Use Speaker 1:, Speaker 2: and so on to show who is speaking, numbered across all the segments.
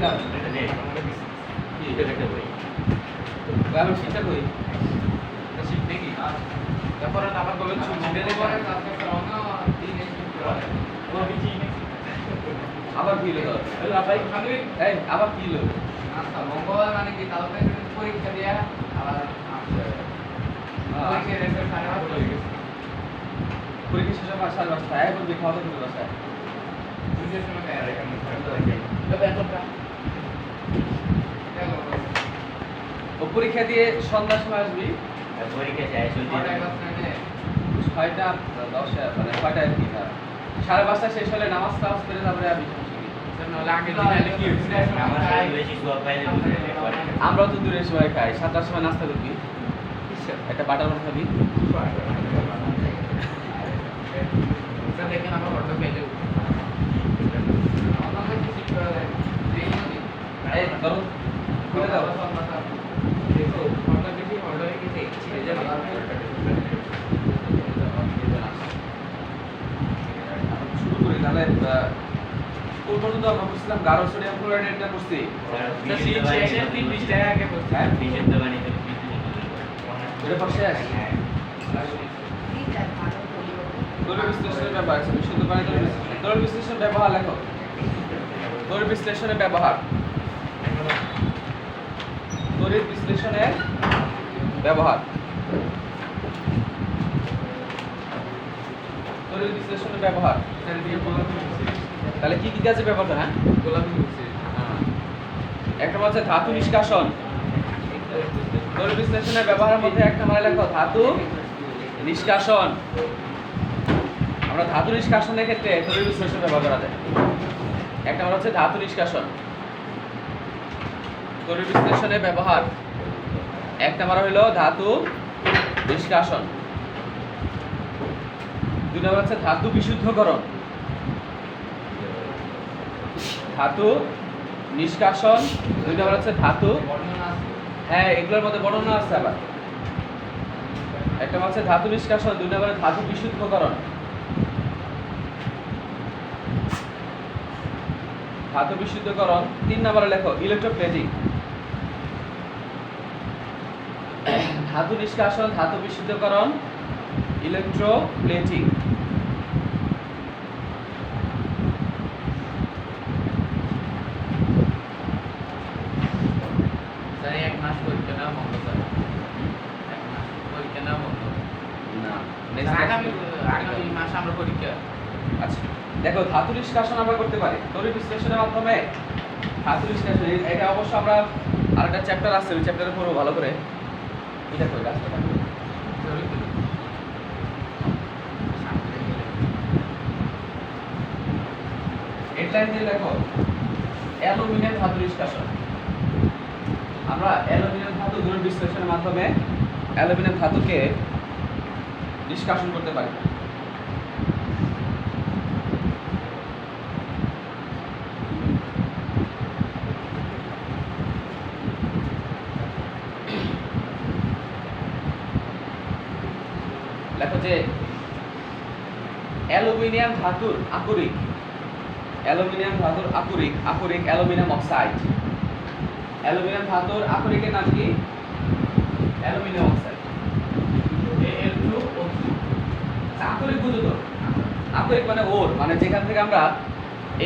Speaker 1: দিলাম
Speaker 2: এটা নে
Speaker 1: কি
Speaker 2: এটা একটা বই
Speaker 1: আমি শিখতে কই এটা শিখতে কি তারপরে আবার বলেন ছুটি দেব আবার কি হলো ভাই এই আবার কি হলো
Speaker 3: আচ্ছা মঙ্গলবার মানে কি কালকে পরীক্ষা দিয়া আবার পরীক্ষার রেজাল্ট সাড়ে আটটা হয়ে গেছে
Speaker 1: পরীক্ষা শেষ হওয়ার 5:30 এখন যে খাওয়া দাওয়া বাসায়
Speaker 3: দুটোর সময়
Speaker 2: আর
Speaker 3: দেয়
Speaker 2: এখানে থাকে
Speaker 1: তবে এতটা ও পরীক্ষা দিয়ে সন্ধ্যার সময় আসবি
Speaker 2: আর পরীক্ষা শেষ হইতে
Speaker 1: 6টা 10 মানে 6টা আর কি না 5:30 শেষ হলে নামাজ টামাজ পড়ে তারপরে আমি
Speaker 3: নাহলে আগে দিনে কি হয়েছে
Speaker 2: আমার সাথে বেশি সব পাইলে বুঝে
Speaker 1: আমরাও তো দূরের সময় খাই 7টার সময় নাস্তা করবি একটা বাটার রোল খাবি
Speaker 3: দেখেন আমার অটো পেলে আমাদের কিছু করা যায়
Speaker 1: এই ধরো খুলে দাও
Speaker 3: দেখো অটো বেশি অর্ডার হয়ে গেছে ছেড়ে যাবে
Speaker 1: শুরু করি তাহলে কোন পর্যন্ত আমরা বুঝছিলাম গাঢ় সোডিয়াম ক্লোরাইড এটা করছি
Speaker 3: শেষের 30 টাকা আগে করছে
Speaker 1: হ্যাঁ
Speaker 2: বিশুদ্ধ পানিতে
Speaker 1: এটা পর শেষ
Speaker 2: হ্যাঁ
Speaker 1: তড়িৎ বিশ্লেষণের ব্যাপার আছে বিশুদ্ধ পানি তড়িৎ বিশ্লেষণ ব্যবহার লেখো তড়িৎ বিশ্লেষণের ব্যবহার তড়িৎ বিশ্লেষণের ব্যবহার তড়িৎ বিশ্লেষণের ব্যবহার তাহলে কি কি কাজে ব্যবহার করে হ্যাঁ একটা হচ্ছে ধাতু নিষ্কাশন তড়িৎ বিশ্লেষণের ব্যবহারের মধ্যে একটা মানে লেখো ধাতু নিষ্কাশন আমরা ধাতু নিষ্কাশনের ক্ষেত্রে তড়িৎ বিশ্লেষণ ব্যবহার করা যায় একটা মানে হচ্ছে ধাতু নিষ্কাশন তড়িৎ বিশ্লেষণের ব্যবহার এক নাম্বার হলো ধাতু নিষ্কাশন দুই নাম্বার হচ্ছে ধাতু বিশুদ্ধকরণ ধাতু নিষ্কাশন দুই নাম্বার হচ্ছে ধাতু হ্যাঁ এগুলোর মধ্যে বর্ণনা আছে আবার একটা হচ্ছে ধাতু নিষ্কাশন দুই নাম্বার ধাতু বিশুদ্ধকরণ ধাতু বিশুদ্ধকরণ তিন নাম্বারে লেখো ইলেকট্রোপ্লেটিং ধাতু নিষ্কাশন ধাতু বিশুদ্ধকরণ ইলেকট্রোপ্লেটিং
Speaker 3: স্যার এক মাস পরীক্ষা না বন্ধ স্যার এক মাস পরীক্ষা না বন্ধ
Speaker 1: না
Speaker 3: আগামী মাসে আমরা পরীক্ষা
Speaker 1: আচ্ছা দেখো ধাতু নিষ্কাশন আমরা করতে পারি তড়িৎ বিশ্লেষণের মাধ্যমে ধাতু নিষ্কাশন এটা অবশ্য আমরা আরেকটা চ্যাপ্টার আছে ওই চ্যাপ্টারে পড়বো ভালো করে এটা কই রাস্তাটা হেডলাইন দিয়ে দেখো অ্যালুমিনিয়াম ধাতু নিষ্কাশন আমরা অ্যালুমিনিয়াম ধাতু তড়িৎ বিশ্লেষণের মাধ্যমে অ্যালুমিনিয়াম ধাতুকে নিষ্কাশন করতে পারি দেখো যে অ্যালুমিনিয়াম ধাতুর আকরিক অ্যালুমিনিয়াম অক্সাইড অ্যালুমিনিয়াম ধাতুর আকরিকের নাম কি অ্যালুমিনিয়াম অক্সাইড আকরিক বুঝো তো আকরিক মানে ওর মানে যেখান থেকে আমরা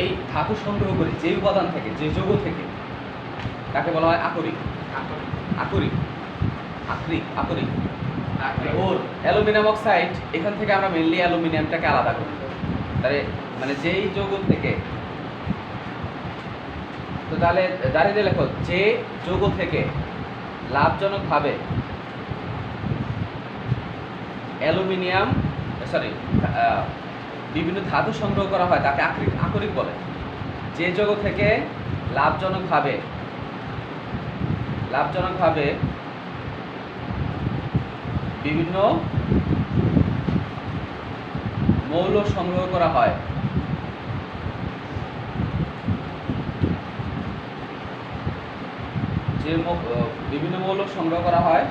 Speaker 1: এই ধাতু সংগ্রহ করি যে উপাদান থেকে যে যৌগ থেকে তাকে বলা হয় আকরিক ওর অ্যালুমিনিয়াম অক্সাইড এখান থেকে আমরা মেইনলি অ্যালুমিনিয়ামটাকে আলাদা করি তাহলে মানে যেই যৌগ থেকে তো তাহলে দাঁড়িয়ে লেখো যে যৌগ থেকে লাভজনকভাবে অ্যালুমিনিয়াম বিভিন্ন ধাতু সংগ্রহ করা হয় তাকে আকরিক বলে যে যৌগ থেকে লাভজনকভাবে বিভিন্ন মৌল সংগ্রহ করা হয় যে বিভিন্ন মৌল সংগ্রহ করা হয়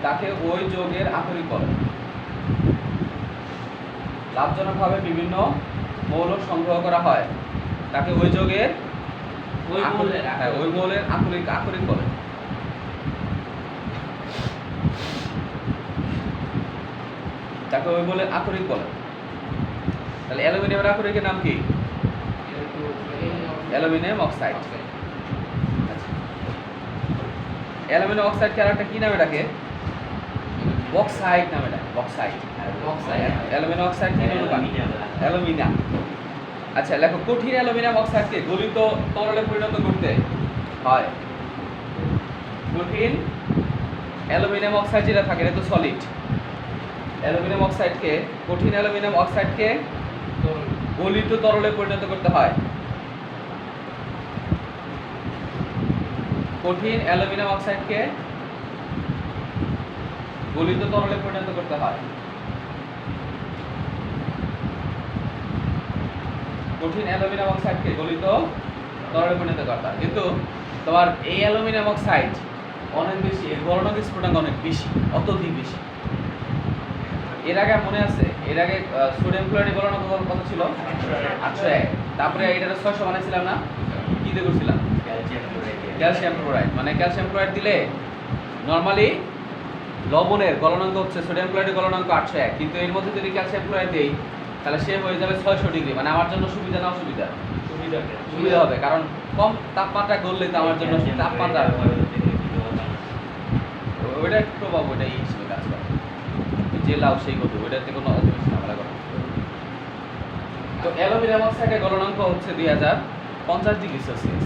Speaker 1: তাকে ওই যৌগের আকরিক বলে লাভজনকভাবে বিভিন্ন মৌল সংগ্রহ করা হয় তাকে ওই যৌগের
Speaker 3: ওই মৌলের
Speaker 1: হ্যাঁ ওই মৌলের আকরিক বলে। তাকে ওই মৌলের আকরিক বলে। তাহলে অ্যালুমিনিয়ামের আকরিকের নাম কি? Aluminium oxide. অ্যালুমিনিয়াম অক্সাইডকে আরেকটা কি নামে ডাকে? বক্সাইড নামে ডাকে। বক্সাইড। অ্যালুমিনিয়াম অক্সাইড কি নামে ডাকে? অ্যালুমিনিয়াম। আচ্ছা লেখো, কঠিন অ্যালুমিনিয়াম অক্সাইডকে গলিত তরলে পরিণত করতে হয়। কঠিন অ্যালুমিনিয়াম অক্সাইড যেটা থাকে এটা তো সলিড। অ্যালুমিনিয়াম অক্সাইডকে, কঠিন অ্যালুমিনিয়াম অক্সাইডকে গলিত তরলে পরিণত করতে হয়। কঠিন অ্যালুমিনিয়াম অক্সাইডকে গলিত তরলে পরিণত করতে হয়। কঠিন অ্যালুমিনিয়াম অক্সাইডকে গলিত তরলে পরিণত করতে হয়। কিন্তু তোমার এই অ্যালুমিনিয়াম অক্সাইড অনেক বেশি, এর গলনাঙ্ক স্ফুটনাঙ্ক অনেক বেশি, অত্যধিক বেশি। এর আগে মনে আছে, এর আগে সোডিয়াম ক্লোরাইডের গলনাঙ্ক কত ছিল? 801। তারপরে এটার 600 বানাইছিলাম না? কি দিয়ে করছিলাম? Calcium chloride. মানে ক্যালসিয়াম ক্লোরাইড দিলে নরমালি লবণের গলনাঙ্ক হচ্ছে, সোডিয়াম ক্লোরাইডের গলনাঙ্ক 801, কিন্তু এর মধ্যে যদি ক্যালসিয়াম ক্লোরাইড দেই তাহলে সে হয়ে যাবে 600 ডিগ্রি। মানে আমার জন্য সুবিধা না অসুবিধা? সুবিধা হবে, কারণ কম তাপমাত্রা করলে তো আমার জন্য তাপমাত্রা ওইটা একটু প্রভাব, ওইটা এই হিসেবে কাজ করে। যে লাউ সেই কত, ওইটাতে কোনো অত বেশি ঝামেলা করে না। তো অ্যালুমিনিয়াম অক্সাইডের গলনাঙ্ক হচ্ছে 2050 degree Celsius.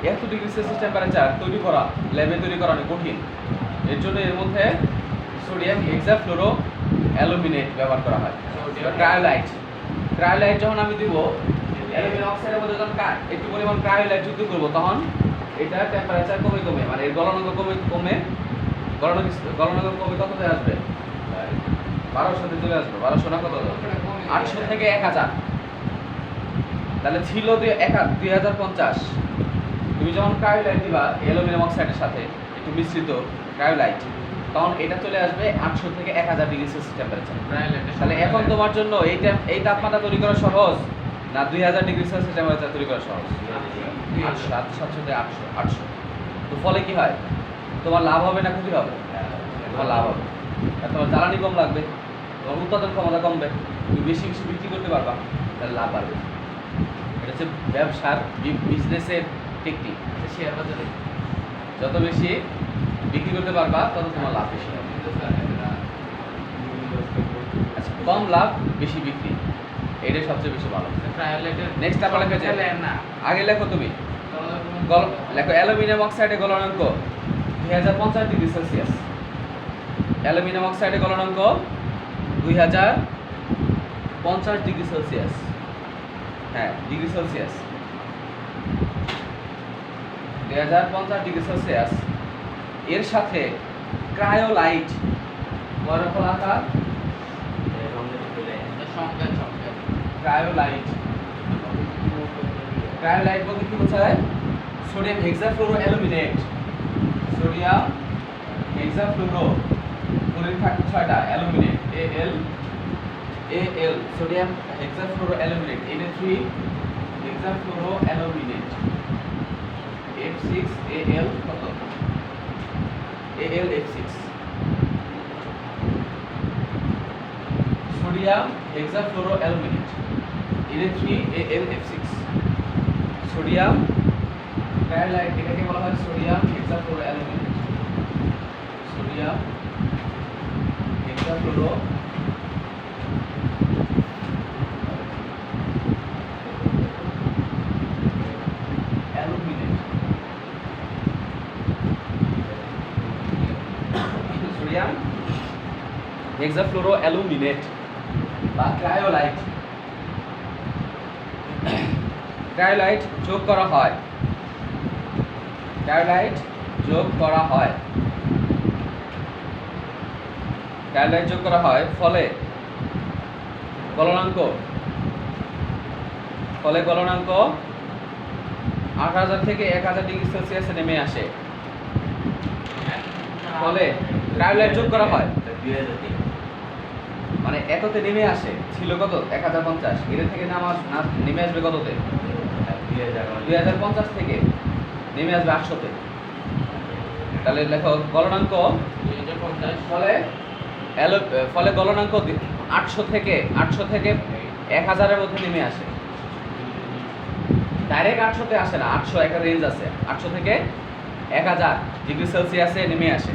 Speaker 1: 1 degree Celsius temperature তৈরি করা, ল্যাবে তৈরি করা অনেক কঠিন। এর জন্য এর মধ্যে সোডিয়াম হেক্সাফ্লোরো অ্যালুমিনেট ব্যবহার করা হয়। ক্রায়োলাইট। ক্রায়োলাইট যখন আমি দিব অ্যালুমিনিয়াম অক্সাইডের মধ্যে, যখন একটু পরিমাণ ক্রায়োলাইট যুক্ত করব, তখন এটা টেম্পারেচার কমে মানে এর গলনাঙ্ক কমে গলনাঙ্ক কমে কততে আসবে? 1200 চলে আসবে। 1200 না কত? 800 থেকে 1000। তাহলে ছিল 2050। তুমি যখন ক্রায়োলাইট দিবা অ্যালুমিনিয়াম অক্সাইডের সাথে একটু মিশ্রিত ক্রায়োলাইট, তখন এটা চলে আসবে 800 থেকে 1000 ডিগ্রি সেলসিয়াস টেম্পারেচার। তাহলে এখন তোমার জন্য এই তাপমাত্রা তৈরি করা সহজ না 2000 ডিগ্রি সেলসিয়াস টেম্পারেচার তৈরি করা সহজ? 800। তো ফলে কি হয়? তোমার লাভ হবে না ক্ষতি হবে? তোমার লাভ হবে। আর তোমার জ্বালানি কম লাগবে, তোমার উৎপাদন ক্ষমতা কমবে, তুমি বেশি বেশি বিক্রি করতে পারবা, তাহলে লাভ বাড়বে। এটা হচ্ছে ব্যবসার, বিজনেসের টেকনিক।
Speaker 3: শেয়ার বাজারে
Speaker 1: যত বেশি বিক্রি করতে পারবা তত তোমার লাভ বেশি হবে। আচ্ছা, কম লাভ বেশি বিক্রি, এটাই সবচেয়ে বেশি ভালো। নেক্সট আবার লেখো, আগে লেখো তুমি লেখো অ্যালুমিনিয়াম অক্সাইডের গলনাঙ্ক 2050 ডিগ্রি সেলসিয়াস। অ্যালুমিনিয়াম অক্সাইডের গলনাঙ্ক 2050 ডিগ্রি সেলসিয়াস। হ্যাঁ, ডিগ্রি সেলসিয়াস 2050 ডিগ্রি সেলসিয়াস। এর সাথে ক্রায়োলাইট, বরফল আকার ক্রায়োলাইট। ক্রায়োলাইট বলতে কি বোঝায়? Sodium hexafluoro aluminate. Sodium hexafluoro, chlorine থাকবে 6টা, aluminate AL sodium hexafluoro aluminate, Na3 hexafluoro aluminate, F6Al কত? AlF6। Sodium hexafluoro aluminate, Na3AlF6। Sodium cryolite, এটাকে বলা হয় sodium hexafluoro aluminate. Sodium hexafluoro aluminate. Sodium hexafluoro aluminate বা cryolite. Cryolite যোগ করা হয়, ক্রায়োলাইট যোগ করা হয়, ক্রায়োলাইট যোগ করা হয়, ফলে গলনাঙ্ক 8000 থেকে 1000 ডিগ্রি সেলসিয়াসে নেমে আসে। ফলে ক্রায়োলাইট যোগ করা হয়। মানে এততে নেমে আসে, ছিল কত 1050, এর থেকে নেমে আসবে কততে? 2050 থেকে নেমে আসবে 800-তে। তাহলে লেখো গলনাঙ্ক,
Speaker 3: 2050
Speaker 1: ফলে গলনাঙ্ক 800 থেকে 1000-এর মধ্যে নেমে আসে। ডাইরেক্ট 800-তে আসে না, 800 একটা রেঞ্জ আছে, 800 থেকে 1000 ডিগ্রি সেলসিয়াসে নেমে আসে।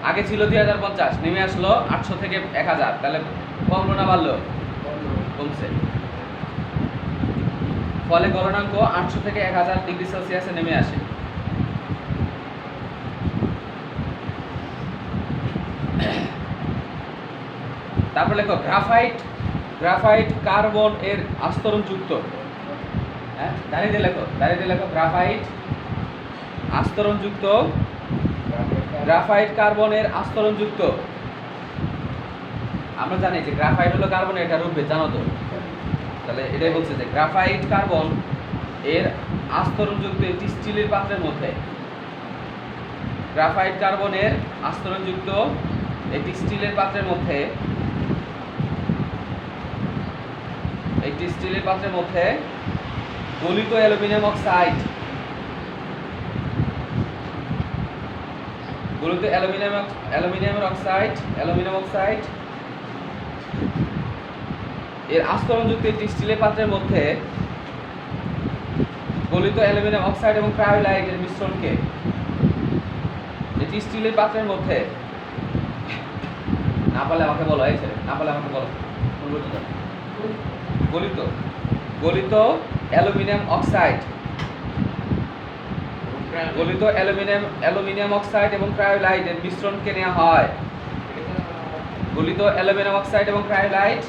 Speaker 1: আগে ছিল 2050, নেমে আসলো 800 থেকে 1000, তাহলে কমলো না বাড়লো? কমছে। ফলে গলনাঙ্ক 800 থেকে 1000 ডিগ্রি সেলসিয়াসে নেমে আসে। তারপর লেখো গ্রাফাইট কার্বন এর আস্তরণ যুক্ত। হ্যাঁ, দাঁড়িয়ে দিয়ে লেখো গ্রাফাইট আস্তরণ যুক্ত, গ্রাফাইট কার্বনের আস্তরণ যুক্ত। আমরা জানি যে গ্রাফাইট হলো কার্বনের একটা রূপে, জানো তো? তাহলে এটাই বলছে যে গ্রাফাইট কার্বন এর আস্তরণ যুক্ত একটি স্টিলের পাত্রের মধ্যে, গ্রাফাইট কার্বনের আস্তরণ যুক্ত একটি স্টিলের পাত্রের মধ্যে, গলিত অ্যালুমিনিয়াম অক্সাইড, এর আস্তরণযুক্ত একটি স্টিলের পাত্রের মধ্যে গলিত অ্যালুমিনিয়াম অক্সাইড এবং ক্রায়োলাইটের মিশ্রণকে, এটি স্টিলের পাত্রের মধ্যে, না পারলে আমাকে বলো, গলিত অ্যালুমিনিয়াম অক্সাইড এবং ক্রায়োলাইটের মিশ্রণকে নেওয়া হয়। গলিত অ্যালুমিনিয়াম অক্সাইড এবং ক্রায়োলাইট,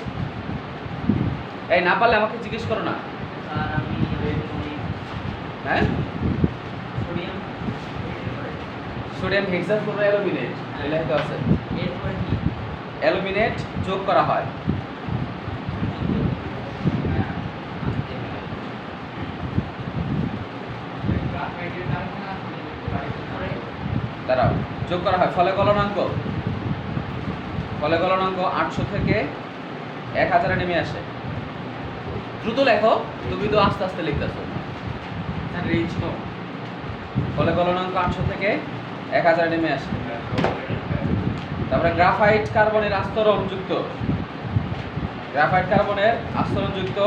Speaker 1: এই না পারলে আমাকে জিজ্ঞেস করো না। হ্যাঁ, সোডিয়াম হেক্সাফ্লুরোঅ্যালুমিনেট লেখা আছে, অ্যালুমিনেট যোগ করা হয়। দাঁড়াও, যোগ করা হয়, ফলে গলনাঙ্ক 800 থেকে 1000-এ নেমে আসে। দ্রুত লেখো, তুমি তো আস্তে আস্তে লিখতেছো। ফলে গলনাঙ্ক 800 থেকে 1000-এ নেমে আসে। তারপরে গ্রাফাইট কার্বনের আস্তরণ যুক্ত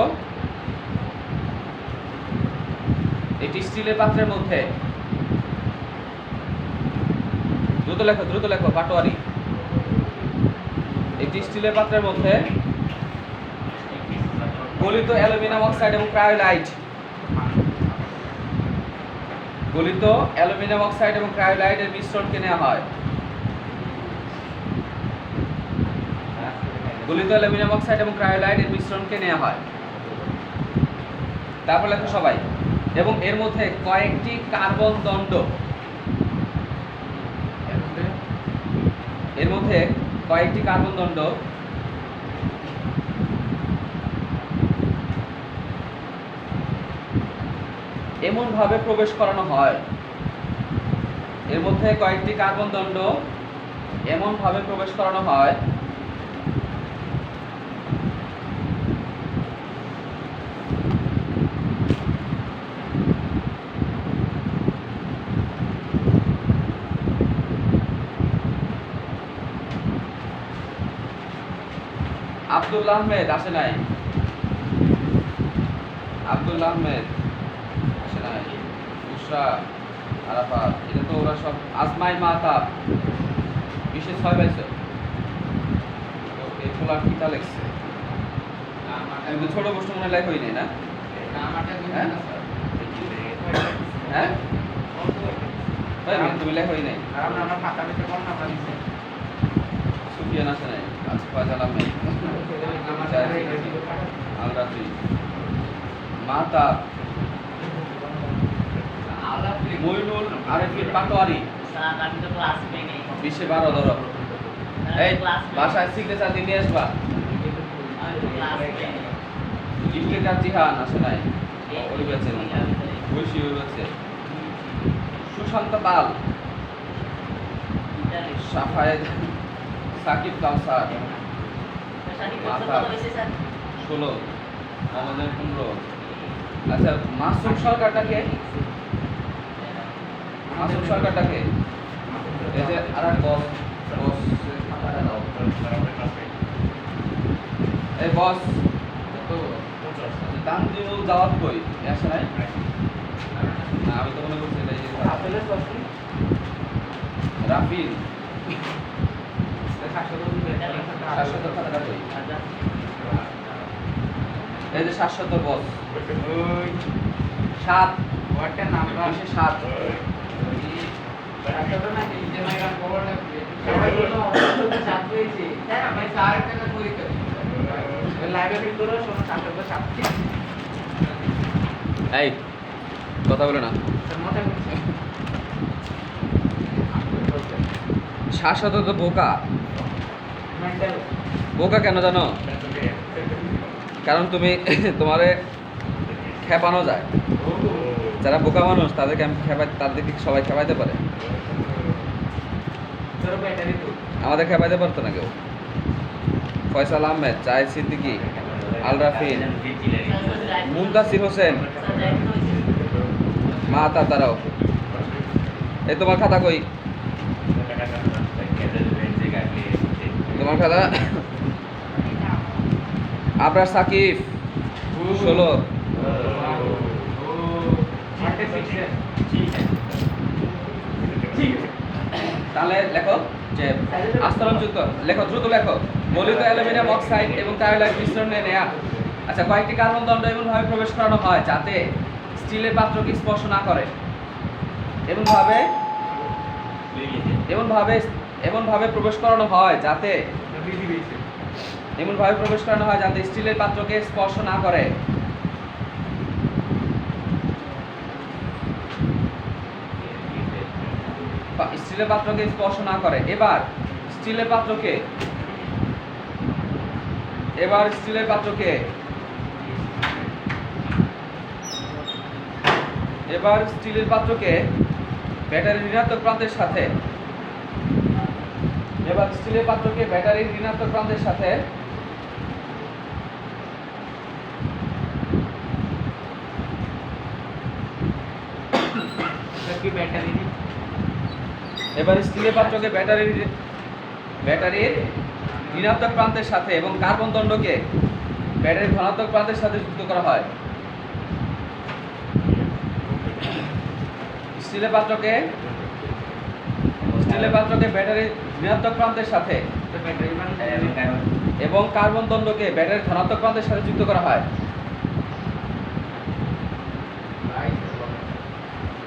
Speaker 1: একটি স্টিলের পাত্রের মধ্যে, দ্রুত লেখো পাটোয়ারি, একটি স্টিলের পাত্রের মধ্যে গলিত অ্যালুমিনিয়াম অক্সাইড এবং ক্রায়োলাইটের মিশ্রণকে নেওয়া হয়। তারপর লেখো সবাই, এবং এর মধ্যে কয়েকটি কার্বন দণ্ড, এমন ভাবে প্রবেশ করানো হয়, আব্দুল্লাহ আহমেদ আসে নাই, বুশরা, আরাফাত, এটা তো ওরা সব আজমাই মাহতাব বিশেষ 6 পাইছে। তো এগুলা কিতা লেখছে, কিন্তু ছোট প্রশ্ন মনে লেখা হয়নি না? হ্যাঁ, তুমি লেখা হয় নাই। সুফিয়ান আসে নাই, আজ ফয়সাল আহমেদ, আল-রাফি, মাহতাব, মইনুল আরেফিন পাটোয়ারি, 20-12 ধরো। এই বাসায় সিগনেচার দিয়ে নিয়ে আসবা। ইফতেখার জিহান আসে নাই, ওই বেঁচে বৈশি, ওই বেঁচে সুশান্ত পাল, সাফায়েত, সাকিব কাউসার, মাথা 16, আমাদের 15। আচ্ছা, মাসুম সরকারটাকে, মাসুম সরকারটাকে এই যে আর এক বস, বস এই বস তানজিমুল জাওয়াদ কই আসে নাই? না, আমি তো মনে করছি এটা এই রাফিল শাশ্বত খাতাটা কই? এই যে শাশ্বত বস 7
Speaker 3: ওয়ার্ডটার নাম
Speaker 1: কিসে 7? এই কথা বলে না। শাশ্বত তো বোকা। বোকা কেন জানো? কারণ তুমি তোমারে খেপানো যায়। যারা বোকা মানুষ তাদেরকে আমি তাদেরকে সবাই খেপাইতে পারে। আমাদের খেপাইতে পারতো না কেউ। ফয়সাল আহমেদ, জাহিদ সিদ্দিকী, আল রাফিন, মুনতাসির হোসেন, মা তার দ্বারাও। এই তোমার খাতা কই? তোমার খাতা আবরার সাকিব 16। তাহলে লেখো যে আস্তরণযুক্ত, লেখো দ্রুত লেখো। মৌলিক অ্যালুমিনিয়াম অক্সাইড এবং টায়োলাইট মিশ্রণে নেয়া আচ্ছা কয়েকটি কার্বন দণ্ড এমনভাবে প্রবেশ করানো হয় যাতে স্টিলের পাত্রকে স্পর্শ না করে। এমনভাবে এমনভাবে এমনভাবে প্রবেশ করানো হয় যাতে এমনভাবে প্রবেশ করানো হয় যাতে স্টিলের পাত্রকে স্পর্শ না করে। স্টিলের পাত্রকে স্পর্শ না করে। এবার স্টিলের পাত্রকে ব্যাটারির ঋণাত্মক প্রান্তের সাথে ব্যাটারির ঋণাত্মক প্রান্তের সাথে এবং কার্বন দণ্ডকে ব্যাটারির ধনাত্মক প্রান্তের সাথে যুক্ত করা হয়। স্টিলের পাত্রকে ব্যাটারির ঋণাত্মক প্রান্তের সাথে এবং কার্বন দণ্ডকে ব্যাটারির ধনাত্মক প্রান্তের সাথে যুক্ত করা হয়।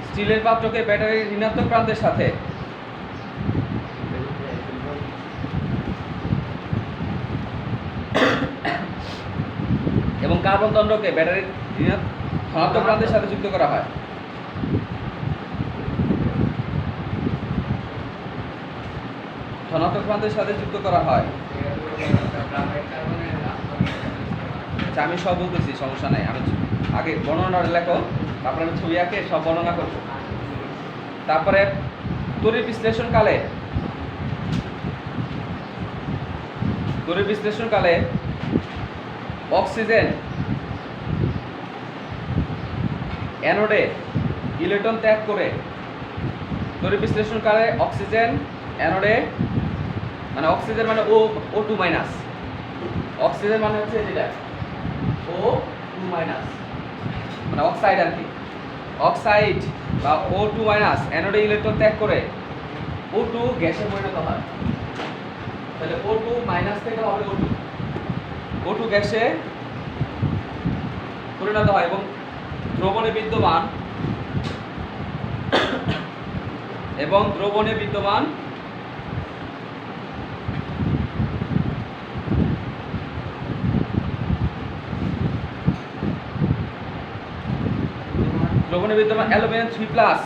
Speaker 1: স্টিলের পাত্রকে ব্যাটারির ঋণাত্মক প্রান্তের সাথে এবং কার্বন দণ্ডকে ব্যাটারির ধনাত্মক প্রান্তের সাথে যুক্ত করা হয়। ধনাত্মক প্রান্তের সাথে যুক্ত করা হয়। আচ্ছা, আমি সব বলতেছি, সমস্যা নাই। আমি আগে বর্ণনা লেখো, তারপরে আমি ছবি আঁকে সব বর্ণনা করবো। তারপরে তড়িৎ বিশ্লেষণকালে অক্সিজেন অ্যানোডে ইলেকট্রন ত্যাগ করে তড়িৎ বিশ্লেষণকালে অক্সিজেন অ্যানোডে মানে অক্সিজেন মানে O2 মাইনাস, অক্সিজেন মানে হচ্ছে যেটা O2 মাইনাস মানে অক্সাইড আর কি, অক্সাইড বা O2 মাইনাস অ্যানোডে ইলেকট্রন ত্যাগ করে O2 গ্যাসে পরিণত হয়। তাহলে O2 মাইনাস থেকে হবে O2 গ্যাসে পরিণত হয় এবং দ্রবণে বিদ্যমান অ্যালুমিনিয়াম 3+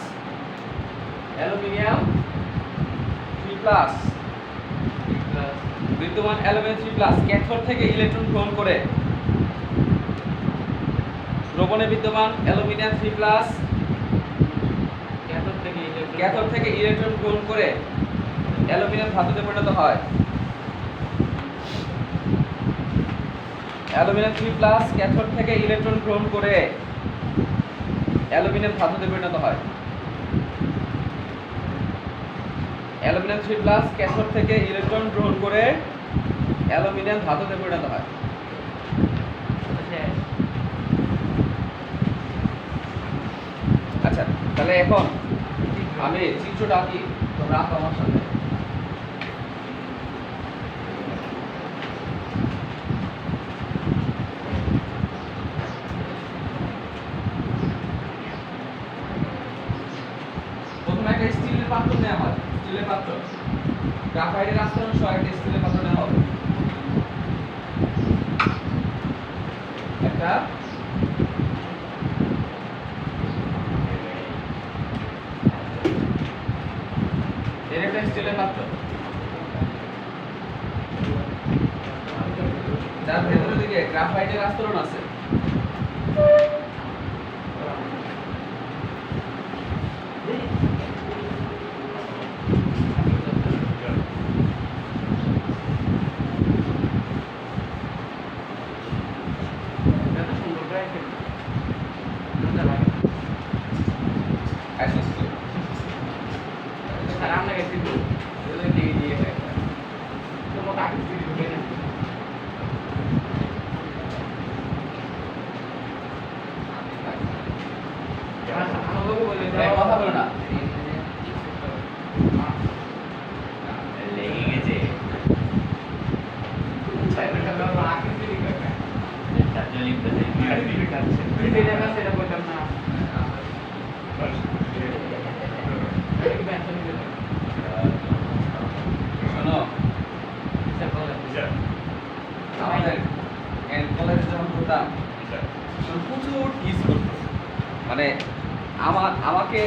Speaker 1: ক্যাথোড থেকে ইলেকট্রন গ্রহণ করে দ্রবণে বিদ্যমান অ্যালুমিনিয়াম 3+ ক্যাথোড থেকে ইলেকট্রন গ্রহণ করে অ্যালুমিনিয়াম ধাতুতে পরিণত হয়। অ্যালুমিনিয়াম 3+ ক্যাথোড থেকে ইলেকট্রন গ্রহণ করে অ্যালুমিনিয়াম ধাতুতে পরিণত হয়। অ্যালুমিনিয়াম 3+ ক্যাথোড থেকে ইলেকট্রন গ্রহণ করে অ্যালুমিনিয়াম ধাতুতে পরিণত হয়। আচ্ছা, তাহলে এখন আমি চিত্রটা আঁকি, তোমরা আঁকো আমার সাথে। প্রথমে একটা স্টিলের পাত্র নেওয়া হয়, স্টিলের পাত্র, গ্রাফাইটের আস্তরণ সহ একটা স্টিলের পাত্র নেওয়া হবে। একটা এর একটা স্টিলের পাত্র, যার ভেতরের দিকে গ্রাফাইটের আস্তরণ আছে। কথা বলো না,
Speaker 2: লেগে গেছে চারজন লিখতেছে
Speaker 1: শোনো, আমাদের কলেজে যখন পড়তাম প্রচুর টিজ করতো, মানে আমাকে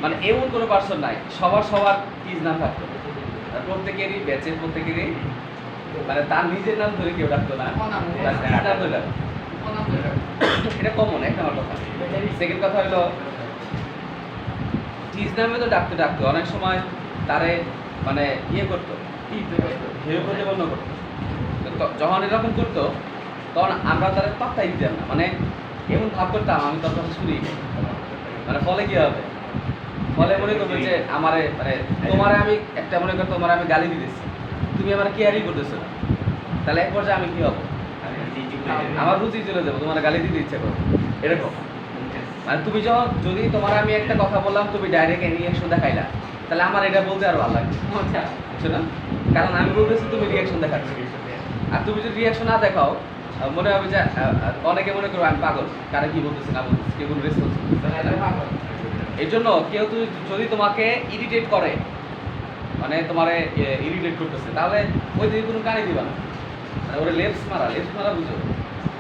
Speaker 1: মানে এমন কোনো পার্সন নাই, সবার টিজ নাম থাকতো, প্রত্যেকেরই ব্যাচের প্রত্যেকেরই মানে তার নিজের নাম ধরে কেউ ডাকতো না, তার টিজ নাম ধরে ডাকতো। এটা কমন এক নম্বর কথা। সেকেন্ড কথা হলো টিজ নামে তো ডাকতো অনেক সময় তারে মানে ইয়ে করতো, হেয় প্রতিপন্ন করতো। যখন এরকম করতো তখন আমরা তাদের পাত্তাই দিতাম না, মানে এমন ভাব করতাম আমি তোর কথা শুনি, মানে ফলে কি হবে, ফলে মনে করবে যে আমারে মানে তোমারে আমি একটা মনে করো তোমার আমি গালি দিতেছি, তুমি আমার কেয়ারই করতেছো না, তাহলে এক পর্যায়ে আমি কি হবো, আমার রুচি চলে যাবো, তোমার গালি দিতে ইচ্ছে করবো এরকম। মানে তুমি যদি তোমার আমি একটা কথা বললাম তুমি ডাইরেক্ট রিয়াকশন দেখাইলা, তাহলে আমার এটা বলতে আর ভালো লাগবে, বুঝছো না? কারণ আমি বলতেছি তুমি রিয়াকশন দেখাচ্ছ, আর তুমি যদি রিয়াকশন না দেখাও মনে হবে যে অনেকে মনে করো আমি পাগল, কারে কি বলতেছি না বলতেছি, কেউ কোনো রেসপন্স। এই জন্য কেউ যদি তোমাকে ইরিটেট করে, মানে তোমারে ইরিটেট করতেছে, তাহলে ওই দিকে কোনো কানে দিবা না, মানে ওরা লেফট মারা বুঝো,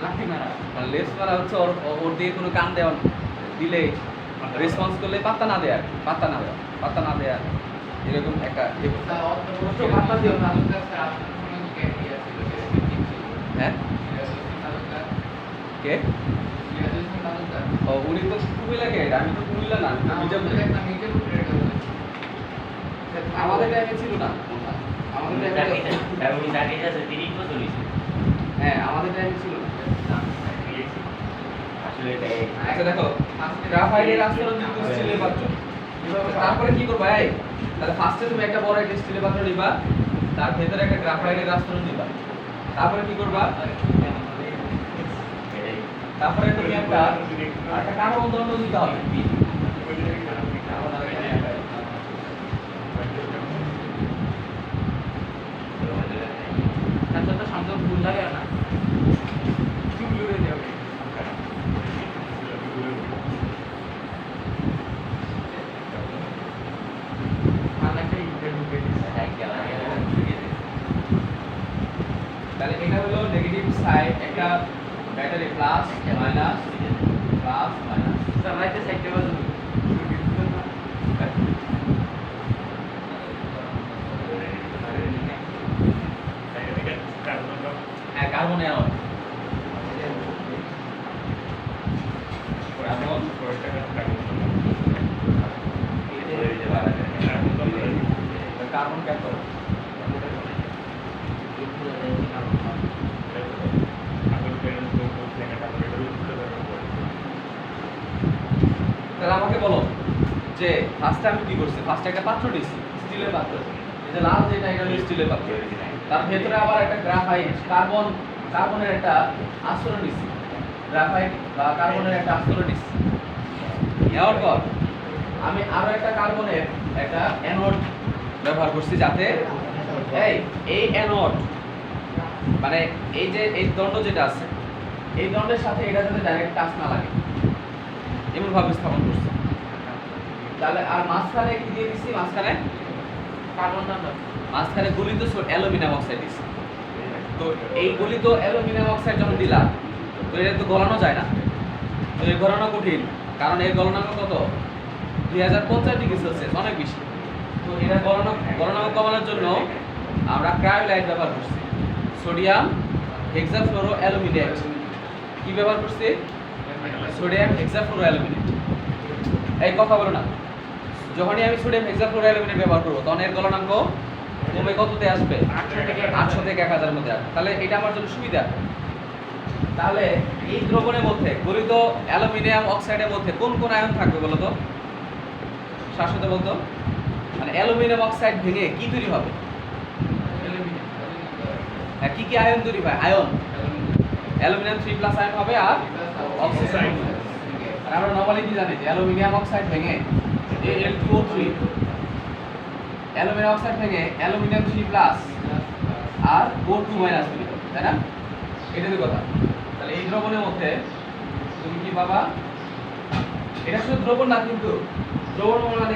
Speaker 1: লাঠি মারা, মানে লেফট মারা হচ্ছে ওর দিকে কোনো কান দেওয়া দিলে রেসপন্স করলে পাত্তা না দেয়া, পাত্তা না দেয়া এরকম একটা হ্যাঁ কে ও উনি তো কুমিল্লা কে, আমি তো কুমিল্লা না, আমাদের টাইমে ছিল না, আমাদের টাইমে হ্যাঁ আমাদের টাইমে ছিল না। আচ্ছা দেখো, গ্রাফাইটের আস্তরণ যুক্ত স্টিলের পাত্র, তারপরে কি করবা, এই তাহলে ফার্স্টে তুমি একটা বড় একটা স্টিলের পাত্র নিবা, তার ভেতরে একটা গ্রাফাইটের আস্তরণ দিবা, তারপরে কি করবা, তারপরে তুমি একটা কার্বন দণ্ড দিতে হবে, সংযোগ ভুল লাগে না, তাহলে এটা হলো নেগেটিভ সাইড, একটা battery plus minus sir right সাইডে বলুন হ্যাঁ কার্বন আয়ন, কার্বন ক্যাথোড যে ফার্স্টে আমি কি করছি, ফার্স্টে একটা পাত্র নিছি, স্টিলের পাত্র। এই যে লাল যেটা, এটা হলো স্টিলের পাত্র। তার ভেতরে আবার একটা গ্রাফাইট কার্বনের একটা আস্তরণ নিছি, গ্রাফাইট বা কার্বনের একটা আস্তরণ নিছি। নেওয়ার পর আমি আরো একটা কার্বনের একটা অ্যানোড ব্যবহার করছি, যাতে এই অ্যানোড মানে এই যে এই দণ্ড যেটা আছে, এই দণ্ডের সাথে এটা যাতে ডাইরেক্ট টাচ না লাগে এমন ভাবে স্থাপন করছি। তাহলে আর মাঝখানে কি দিয়ে দিছি, মাঝখানে গলিত অ্যালুমিনিয়াম অক্সাইড দিছি। তো এই গলিত অ্যালুমিনিয়াম অক্সাইড যখন দিলাম, তো এটা তো গলানো যায় না, তো এই গলানো কঠিন, কারণ এর গলনাঙ্ক কত 2050 ডিগ্রি সেলসিয়াস, অনেক বেশি। তো এটা গলনাঙ্ক কমানোর জন্য আমরা ক্রায়োলাইট ব্যবহার করছি, সোডিয়াম হেক্সাফ্লোরো অ্যালুমিনেট। কি ব্যবহার করছি? Sodium hexafluoro aluminate. এই কথা বলো না, যখনই আমি সোডিয়াম হেক্সাফ্লোরো অ্যালুমিনেট ব্যবহার করবো, তখন এর গলনাঙ্ক কমে কততে আসবে? 800 থেকে 1000 এর মধ্যে আসবে। তাহলে এটা আমার জন্য সুবিধা। তাহলে এই দ্রবণের মধ্যে গলিত অ্যালুমিনিয়াম অক্সাইডের মধ্যে কোন কোন আয়ন থাকবে বলো তো? শাশ্বত বলতো, মানে অ্যালুমিনিয়াম অক্সাইড ভেঙে কি তৈরি হবে? হ্যাঁ, কি কি আয়ন তৈরি হয়? আয়ন অ্যালুমিনিয়াম 3+ আয়ন হবে আর অক্সিজেন। আর আমরা নরমালি কি জানি যে অ্যালুমিনিয়াম অক্সাইড ভেঙে Al2O3, অ্যালুমিনিয়াম অক্সাইড ভেঙে অ্যালুমিনিয়াম 3+ আর O2- তৈরি হবে, তাই না? এটা তো কথা। তাহলে এই দ্রবণের মধ্যে তুমি কি পাবা? এটা শুধু দ্রবণ না, কিন্তু দ্রবণ মানে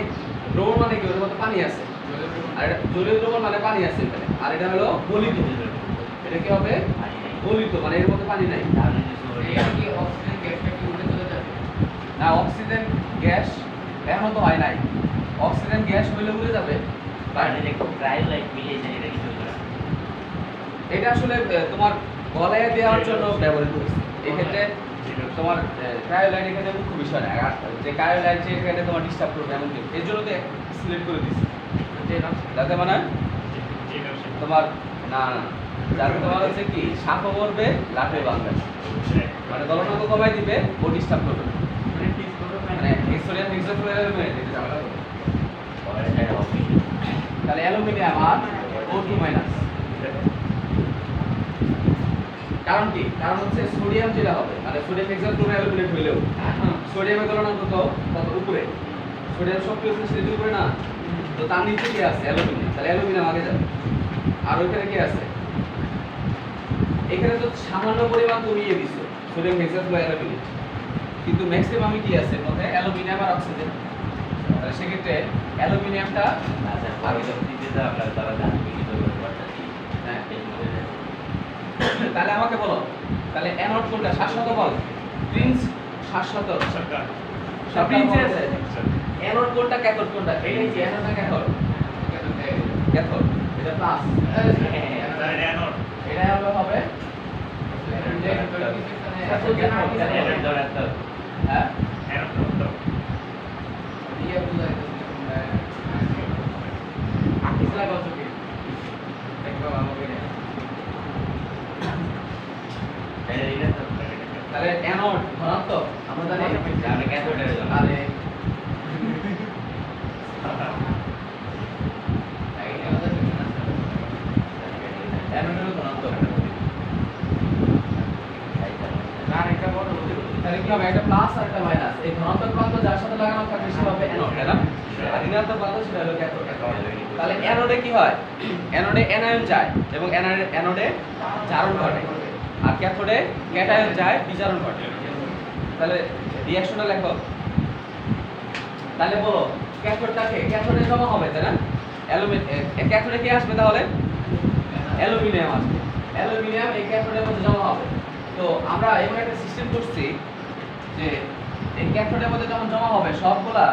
Speaker 1: কি, ওর মধ্যে পানি আছে। আর এটা জলীয় দ্রবণ মানে পানি আছে এখানে। আর এটা হলো গলিত। এটা কি হবে? গলিত, মানে এর মধ্যে পানি নাই। না, অক্সিজেন গ্যাস এখনো তো হয় নাই। অক্সিজেন গ্যাস হইলে উড়ে যাবে। এটা আসলে তোমার গলায় দেওয়ার জন্য ব্যবহৃত হয়েছে। এই ক্ষেত্রে তোমার ক্রায়োলাইট এখানে মুখ্য বিষয় না, যে ক্রায়োলাইট যে এখানে তোমার ডিস্টার্ব করবে এমন কিছু, এর জন্য তো সিলেক্ট করে দিচ্ছি, যাতে মানে তোমার না যাতে তোমার হচ্ছে কি সাপও মরবে লাফে বাঁধবে, মানে গলনাঙ্ক কমাই দিবে, ও ডিস্টার্ব করবে না। মানে সোডিয়াম হেক্সাফ্লোরো অ্যালুমিনেট এটা ঝামেলা করবে। তাহলে অ্যালুমিনিয়াম আর O2-। কারণ কি? কারণ হচ্ছে সোডিয়াম যেটা হবে, মানে সোডিয়াম হেক্সাফ্লোরো অ্যালুমিনেট হইলেও সোডিয়ামের গলনাঙ্ক কত উপরে, সোডিয়াম সক্রিয় স্থিতির উপরে না, তো তার নিচে কি আছে? অ্যালুমিনিয়াম। তাহলে অ্যালুমিনিয়াম আগে যাবে। আর ওইখানে কি আছে? এখানে তো সামান্য পরিমাণ কমিয়ে দিছো সোডিয়াম হেক্সাফ্লোরো অ্যালুমিনেট, কিন্তু ম্যাক্সিমামই কি আছে মধ্যে? অ্যালুমিনিয়াম আর অক্সিজেন। তাহলে সেক্ষেত্রে অ্যালুমিনিয়ামটা তাহলে আমাকে বলো, তাহলে অ্যানোড কোনটা? শাশ্বত বল, প্রিন্স শাশ্বত, সব প্রিন্সে আছে। অ্যানোড কোনটা, ক্যাথোড কোনটা? এই যে অ্যানোড না ক্যাথোড? ক্যাথোড। এটা প্লাস, এটা হবে হ্যাঁ তাহলে অ্যানোড ধনাত্মক আমরা জানি, আরে অ্যানোডের ধনাত্মক। তাহলে কি হবে? একটা প্লাস আর একটা মাইনাস। এই ধনাত্মক প্রান্ত যার সাথে লাগানো থাকবে সেটা হবে অ্যানোড, তাই না? আর ঋণাত্মক প্রান্ত সেটা হলো ক্যাথোড। তাহলে অ্যানোডে কি হয়? অ্যানোডে অ্যানায়ন যায় এবং অ্যানোডে জারণ ঘটে, আর ক্যাথোডে ক্যাটায়ন যায়, বিজারণ ঘটে। তাহলে রিঅ্যাকশনটা লেখো। তাহলে বলো ক্যাথোডে জমা হবে, তাই না? ক্যাথোডে কি আসবে তাহলে? অ্যালুমিনিয়াম আসবে। অ্যালুমিনিয়াম এই ক্যাথোডের মধ্যে জমা হবে। তো আমরা এমন একটা সিস্টেম করছি যে এই ক্যাথোডের মধ্যে যখন জমা হবে, সবগুলা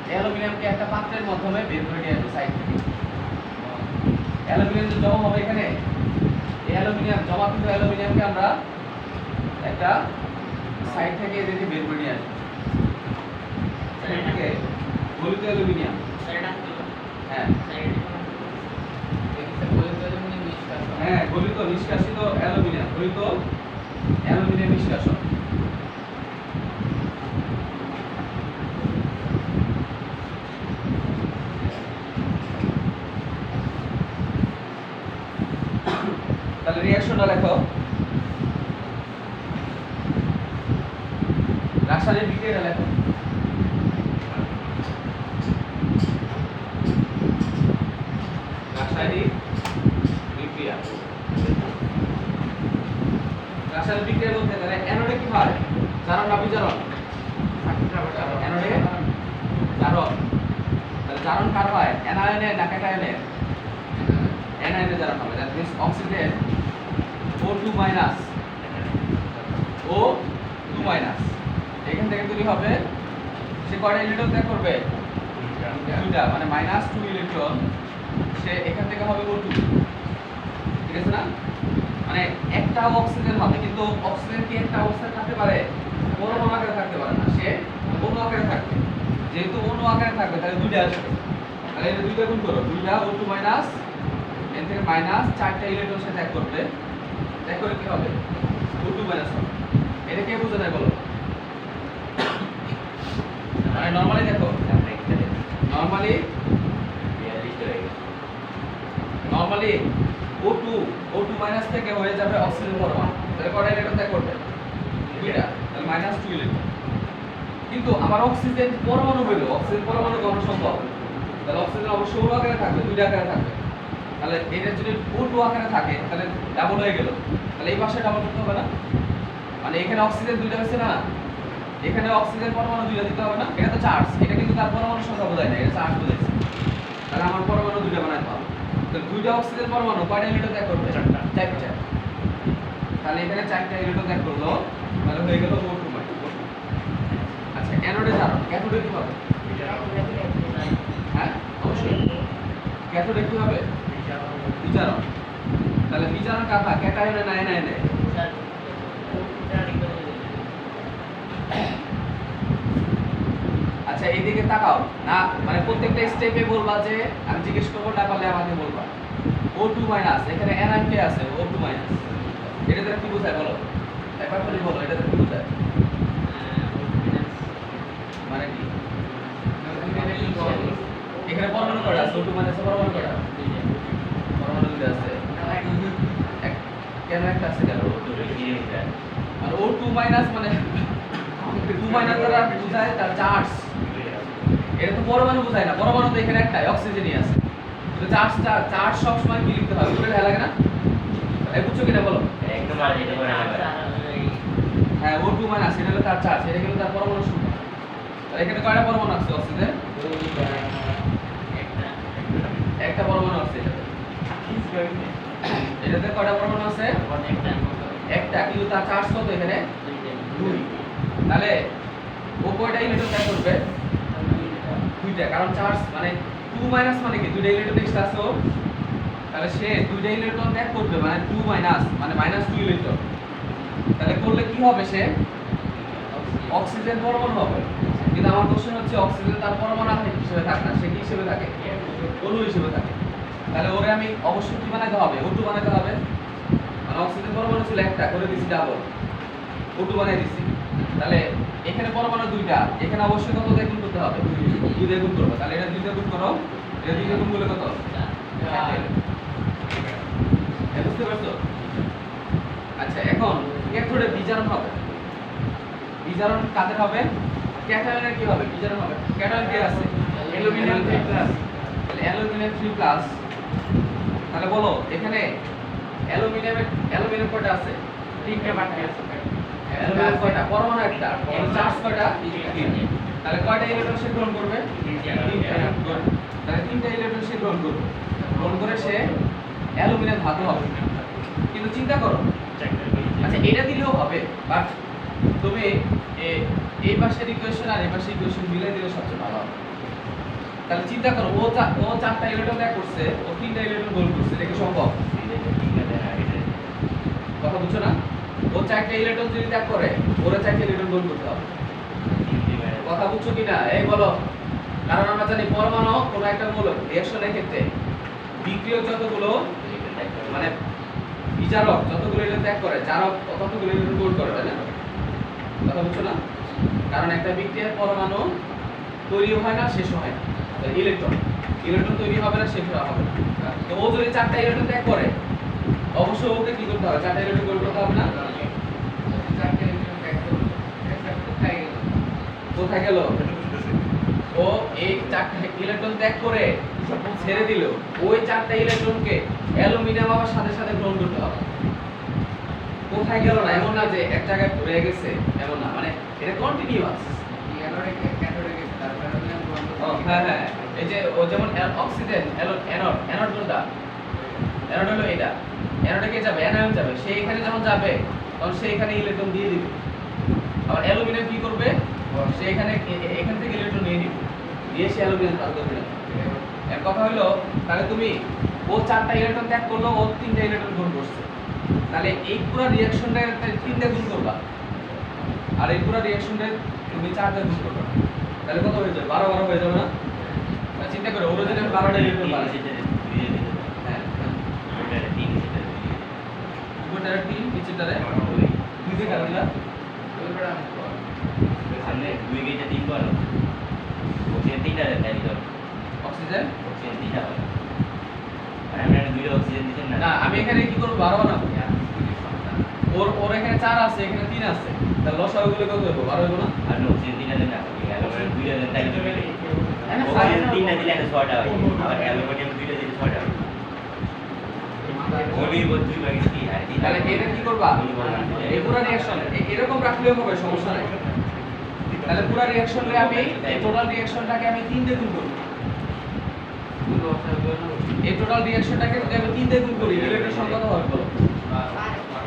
Speaker 1: অ্যালুমিনিয়ামকে একটা পাত্রের মাধ্যমে বের করে নিয়ে আসবে সাইড থেকে। অ্যালুমিনিয়াম যে জমা হবে এখানে, এই অ্যালুমিনিয়াম জমাকৃত অ্যালুমিনিয়ামকে আমরা একটা সাইড থেকে এদেরকে বের করে নিয়ে আসবো। সাইড থেকে গলিত অ্যালুমিনিয়াম, হ্যাঁ হ্যাঁ গলিত নিষ্কাশিত অ্যালুমিনিয়াম, গলিত অ্যালুমিনিয়াম নিষ্কাশন। তাহলে রিঅ্যাকশনটা লেখো। রাসায়নিক বিক্রিয়াটা লেখো। রাসায়নিক বিক্রিয়া। রাসায়নিক বিক্রিয়ার মধ্যে তাহলে অ্যানোডে কি হয়? জারণ না বিজারণ? অ্যানোডে জারণ। তাহলে জারণ কার হয়? অ্যানায়নে না ক্যাটায়নে? অ্যানায়নে জারণ হবে। That means oxygen O2 minus O2 minus এখান থেকে তৈরি হবে। সে কয়টা ইলেকট্রন ত্যাগ করবে? দুইটা, মানে -2 ইলেকট্রন। সে এখান থেকে হবে O2, ঠিক আছে না? মানে একটা অক্সিজেন হবে, কিন্তু অক্সিজেন কি একটা অবস্থায় থাকতে পারে? পরমাণু আকারে থাকতে পারে না, সে অণু আকারে থাকবে। যেহেতু অণু আকারে থাকবে তাহলে দুইটা আসবে। তাহলে এটা দুইটা গুণ করো, দুইটা O2 মাইনাস, এর থেকে মাইনাস 4টা ইলেকট্রন সে ত্যাগ করবে। ত্যাগ করে কি হবে? O2 মাইনাস হবে। এটা কে বুঝে নাই বলো? মানে নরমালি দেখো, নরমালি O2 মাইনাস থেকে হয়ে যাবে অক্সিজেন পরমাণু। তাহলে কয়টা ইলেকট্রন ত্যাগ করবে? দুইটা, তাহলে -2 ইলেকট্রন। কিন্তু আমার অক্সিজেন পরমাণু হইলো, অক্সিজেন পরমাণু গঠন সম্ভব। তাহলে অক্সিজেন অবশ্যই অণু আকারে থাকবে, দুইটা আকারে থাকবে। তাহলে এটা যদি O2 আকারে থাকে তাহলে ডাবল হয়ে গেল। তাহলে এই পাশে ডাবল করতে হবে না? মানে এখানে অক্সিজেন দুইটা হয়েছে না, এখানে অক্সিজেন পরমাণু দুইটা দিতে হবে না? এটা তো চার্জ, এটা কিন্তু তার পরমাণু সংখ্যা বোঝায় না, এটা চার্জ বোঝাইছে। তাহলে আমার পরমাণু দুইটা বানাইতে হবে। তো দুইটা অক্সিজেন পরমাণু কয়টা ইলেকট্রন ত্যাগ করবে? চারটা। তাহলে এখানে 4টা ইলেকট্রন ত্যাগ করলো, তাহলে হয়ে গেল O2 মাইনাস। আচ্ছা, অ্যানোডে জারণ, ক্যাথোডে কি হবে? হ্যাঁ অবশ্যই, ক্যাথোডে কি হবে? বিজারণ। তাহলে বিজারণ কাটা ক্যাটায়নে না অ্যানায়নে? আচ্ছা এইদিকে তাকাও না, মানে প্রত্যেকটা স্টেপে বলবা যে আমি জিজ্ঞেস করবো, না পারলে আমাকে বলবা। O2 মাইনাস, এখানে অ্যানায়ন কে আছে? O2 minus. এটা দ্বারা কি বোঝায় বলো? একবার বলি বলো, এটা দ্বারা কি বোঝায়? মানে কি? এখানে পরমাণু কয়টা আছে? O2 মাইনাসে পরমাণু কয়টা? পরমাণু দুটো আছে। কেন একটা আছে কেন? আর O2 মাইনাস মানে 2 মাইনাস দ্বারা বোঝায় তার চার্জ। এটা তো পরমাণু বোঝায় না, পরমাণু তো এখানে একটাই, অক্সিজেনই আছে। তো চার্জ সব সময় কি লিখতে হবে? পুরো ভালো লাগে না? এই বুঝছো কিনা বলো?
Speaker 2: একদম আর যেতে পারে না।
Speaker 1: হ্যাঁ, O2 মাইনাস এটা হলো তার চার্জ, এটা কিন্তু তার পরমাণু সংখ্যা। আর এখানে কয়টা পরমাণু আছে অক্সিজেন? একটা পরমাণু আছে এটাতে। এটাতে কয়টা পরমাণু আছে? একটা, কিন্তু তার চার্জ কত এখানে? 2। তাহলে ও কয়টা ইলেকট্রন ত্যাগ করবে? দুইটা, কারণ চার্জ মানে 2 মাইনাস মানে কি? দুইটা ইলেকট্রন এক্সট্রা আছে ওর। তাহলে সে দুইটা ইলেকট্রন ত্যাগ করবে, মানে 2 মাইনাস মানে -2 ইলেকট্রন। তাহলে করলে কি হবে? সে অক্সিজেন পরমাণু হবে। কিন্তু আমার কোশ্চেন হচ্ছে অক্সিজেন তার পরমাণু হিসেবে থাকে না, সে কি হিসেবে থাকে? অণু হিসেবে থাকে। তাহলে ওরে আমি অবশ্যই কি বানাতে হবে? O2 বানাতে হবে। মানে অক্সিজেন পরমাণু ছিল একটা, করে দিছি ডাবল, O2 বানাই দিছি। তাহলে এখানে পরমাণু দুইটা, এখানে অবশ্যই কত দিয়ে গুণ করতে হবে? 2 দিয়ে গুণ করব। তাহলে এটা 2 দিয়ে গুণ করো, এটা 2 দিয়ে গুণ করলে কত? 4। বুঝতে পারছো? আচ্ছা, এখন ক্যাথোডে বিজারণ হবে। বিজারণ কাদের হবে? ক্যাটায়নের কি হবে? বিজারণ হবে। ক্যাটায়ন কে আছে? অ্যালুমিনিয়াম 3+। তাহলে অ্যালুমিনিয়াম 3+। তাহলে বলো এখানে অ্যালুমিনিয়াম কয়টা আছে? 3টা বাকি আছে। অ্যালুমিনিয়াম কয়টা? পরমাণু একটা। চার্জ কয়টা? 3। তাহলে কয়টা ইলেকট্রন সে গ্রহণ করবে? 3টা। তাহলে 3টা ইলেকট্রন সে গ্রহণ করবে। গ্রহণ করে সে অ্যালুমিনিয়াম ধাতু হবে। কিন্তু চিন্তা করো, আচ্ছা এটা দিলেও হবে, বাট তুমি এই পাশের ইকুয়েশন আর এই পাশের ইকুয়েশন মিলাই দিলে সবচেয়ে ভালো হবে। তাহলে চিন্তা করো, ও 4টা ইলেকট্রন ত্যাগ করছে, ও 3টা ইলেকট্রন গ্রহণ করছে, এটা কি সম্ভব? কথা বুঝছো না? ও 4টা ইলেকট্রন যদি ত্যাগ করে, ওরা 4টা ইলেকট্রন গ্রহণ করতে হবে। কথা বুঝছো কিনা? এই বলো। কারণ আমরা জানি পরমাণু কোনো একটা মূল রিঅ্যাকশনের ক্ষেত্রে বিক্রিয়ক যতগুলো মানে বিজারক যতগুলো ইলেকট্রন ত্যাগ করে, জারক ততগুলো ইলেকট্রন গ্রহণ করে, তাই না? কথা বুঝছো না? কারণ একটা বিক্রিয়ার পরমাণু তৈরি হয় না, শেষ হয় না। ইলেকট্রন তৈরি হবে না, শেষ হবে না। তো ও যদি 4টা ইলেকট্রন ত্যাগ করে, অবশ্যই ওকে কি করতে হবে? 4টা ইলেকট্রন গোল করতে হবে না?
Speaker 3: চারটে ইলেকট্রন ত্যাগ করলো, একটা কোথায় গেল?
Speaker 1: কোথায় গেল? ও এই 4টা ইলেকট্রন ত্যাগ করে ছেড়ে দিল। ওই 4টা ইলেকট্রনকে অ্যালুমিনিয়াম আবার সাথে সাথে গ্রহণ করতে হবে। কোথায় গেল না এমন না যে এক জায়গায় ঘুরে গেছে, এমন না, মানে এটা কন্টিনিউয়াস।
Speaker 3: অ্যানোডে ক্যাথোডে গেছে, তারপরে অ্যালুমিনিয়াম গ্রহণ
Speaker 1: ও
Speaker 3: করতে
Speaker 1: হ্যাঁ হ্যাঁ, এই যে ও যেমন অক্সিজেন অ্যানোড, অ্যানোড কোনটা? অ্যানোড হলো এটা। অ্যানোডে কে যাবে? অ্যানায়ন যাবে। সে এখানে যখন যাবে তখন সে এখানে ইলেকট্রন দিয়ে দিবে। আবার অ্যালুমিনিয়াম কি করবে? সে এখানে এখান থেকে ইলেকট্রন নিয়ে নিবে, দিয়ে সে অ্যালুমিনিয়াম চালু করবে। এর কথা হলো তাহলে তুমি ও 4টা ইলেকট্রন ত্যাগ করলো, ও 3টা ইলেকট্রন গ্রহণ করছে, তাহলে এই পুরো রিঅ্যাকশনটা 3 গুণ করবা, আর এই পুরো রিঅ্যাকশনটা তুমি 4 দিয়ে গুণ করবা, তাহলে কত হয়ে যাবে? 12 হয়ে যাবে না? তাহলে চিন্তা করো ওরিজিনে 12টা ইলেকট্রন পারে। হ্যাঁ, উপরটারে 3, নিচেরটারে 2 দিয়ে কাটবে না?
Speaker 3: ওইটা আমি করব।
Speaker 2: সামনে 2 গেটে 3 করো। অক্সিজেন 3টা দেন তাই তো।
Speaker 1: অক্সিজেন
Speaker 2: অক্সিজেন 3টা হয়। আর আমরা 2টা অক্সিজেন দিছেন না।
Speaker 1: না, আমি এখানে কি করব? 12 বানাবো। ওর এখানে 4 আছে, এখানে 3 আছে, তাহলে লসাগুলো কত হবে? 12 হবে না?
Speaker 2: আর অক্সিজেন 3টা দেন না। অ্যালুমিনিয়াম 2টা দেন তাই তো।
Speaker 1: হ্যাঁ,
Speaker 2: অক্সিজেন 3টা দিলে একটা 6টা হয়। আবার অ্যালুমিনিয়াম 2টা দিলে 6টা হয়। ওই বদ্যুই বাকি আর
Speaker 1: তাহলে এটা কি করবা? এই পুরো রিঅ্যাকশন এরকম রাখলেও হবে, সমস্যা নাই। তাহলে পুরো রিঅ্যাকশনটা আমি এই টোটাল রিঅ্যাকশনটাকে আমি 3 দিয়ে গুণ করব। এই টোটাল রিঅ্যাকশনটাকে যদি আমি 3 দিয়ে গুণ করি, ইলেকট্রন সংখ্যা কত হবে বলো?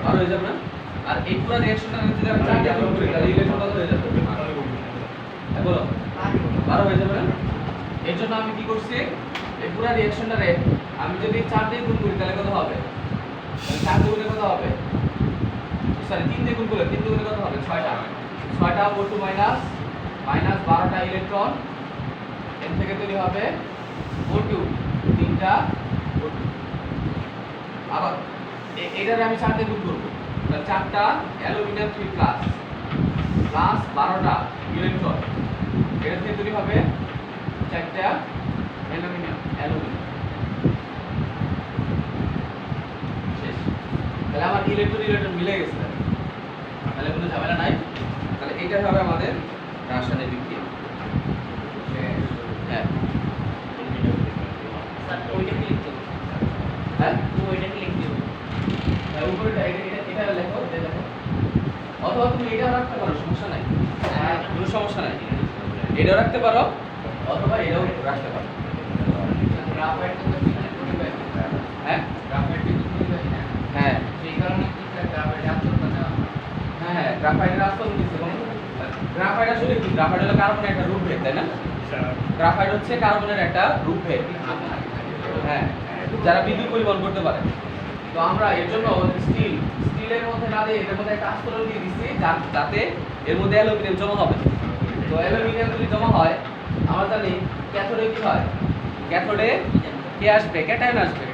Speaker 1: 12 হয়ে যাবে না? আর এই পুরো রিঅ্যাকশনটা যদি আমি 4 দিয়ে গুণ করি, তাহলে ইলেকট্রন কত হয়ে যাবে? হ্যাঁ বলো, 12 হয়ে যাবে না? এর জন্য আমি কি করছি? এই পুরো রিঅ্যাকশনটারে আমি যদি 4 দিয়ে গুণ করি তাহলে কত হবে? তাহলে 4 দিয়ে গুণে কত হবে? সরি 3 দিয়ে গুণ করলে 3 দিয়ে গুণে কত হবে? 6টা। 6টা O2 মাইনাস 12টা ইলেকট্রন, এর থেকে তৈরি হবে O2, 3টা O2। আবার এটারে আমি 4 দিয়ে গুণ করব, তাহলে 4টা অ্যালুমিনিয়াম 3 প্লাস 12টা ইলেকট্রন, এর থেকে তৈরি হবে 4টা অ্যালুমিনিয়াম। শেষ। তাহলে আমার ইলেকট্রন মিলে গেছে, তাহলে কোনো ঝামেলা নাই। তাহলে এইটা হবে আমাদের রাসায়নিক বিক্রিয়া। হ্যাঁ
Speaker 3: স্যার ওইটা কি লিখতে হবে?
Speaker 1: হ্যাঁ,
Speaker 3: ওইটা কি লিখতে হবে?
Speaker 1: উপরে এটা লেখো, এটা লেখো, অথবা তুমি এটাও রাখতে পারো, সমস্যা নাই, কোনো সমস্যা নাই। এটাও রাখতে পারো অথবা এটাও রাখতে পারো।
Speaker 3: গ্রাফাইট তো সিগন্যাল করে পাই।
Speaker 1: হ্যাঁ
Speaker 3: গ্রাফাইট কিন্তু খুঁজে পাই না।
Speaker 1: হ্যাঁ
Speaker 3: সেই কারণে কি স্যার গ্রাফাইট আচরণ নেওয়া হয়।
Speaker 1: হ্যাঁ, গ্রাফাইটের আস্তরণ দিচ্ছে। গ্রাফাইট আসলে কি? গ্রাফাইট হলো কার্বনের একটা রূপভেদ, তাই না? গ্রাফাইট হচ্ছে কার্বনের একটা রূপভেদ। হ্যাঁ, যারা বিদ্যুৎ পরিবহন করতে পারে। তো আমরা এর জন্য স্টিলের মধ্যে না দিয়ে এর মধ্যে একটা আস্তরণ দিয়ে দিচ্ছি, যাতে এর মধ্যে অ্যালুমিনিয়াম জমা হবে। তো অ্যালুমিনিয়াম যদি জমা হয়, আমরা জানি ক্যাথোডে কি হয়? ক্যাথোডে কে আসবে? ক্যাটায়ন আসবে।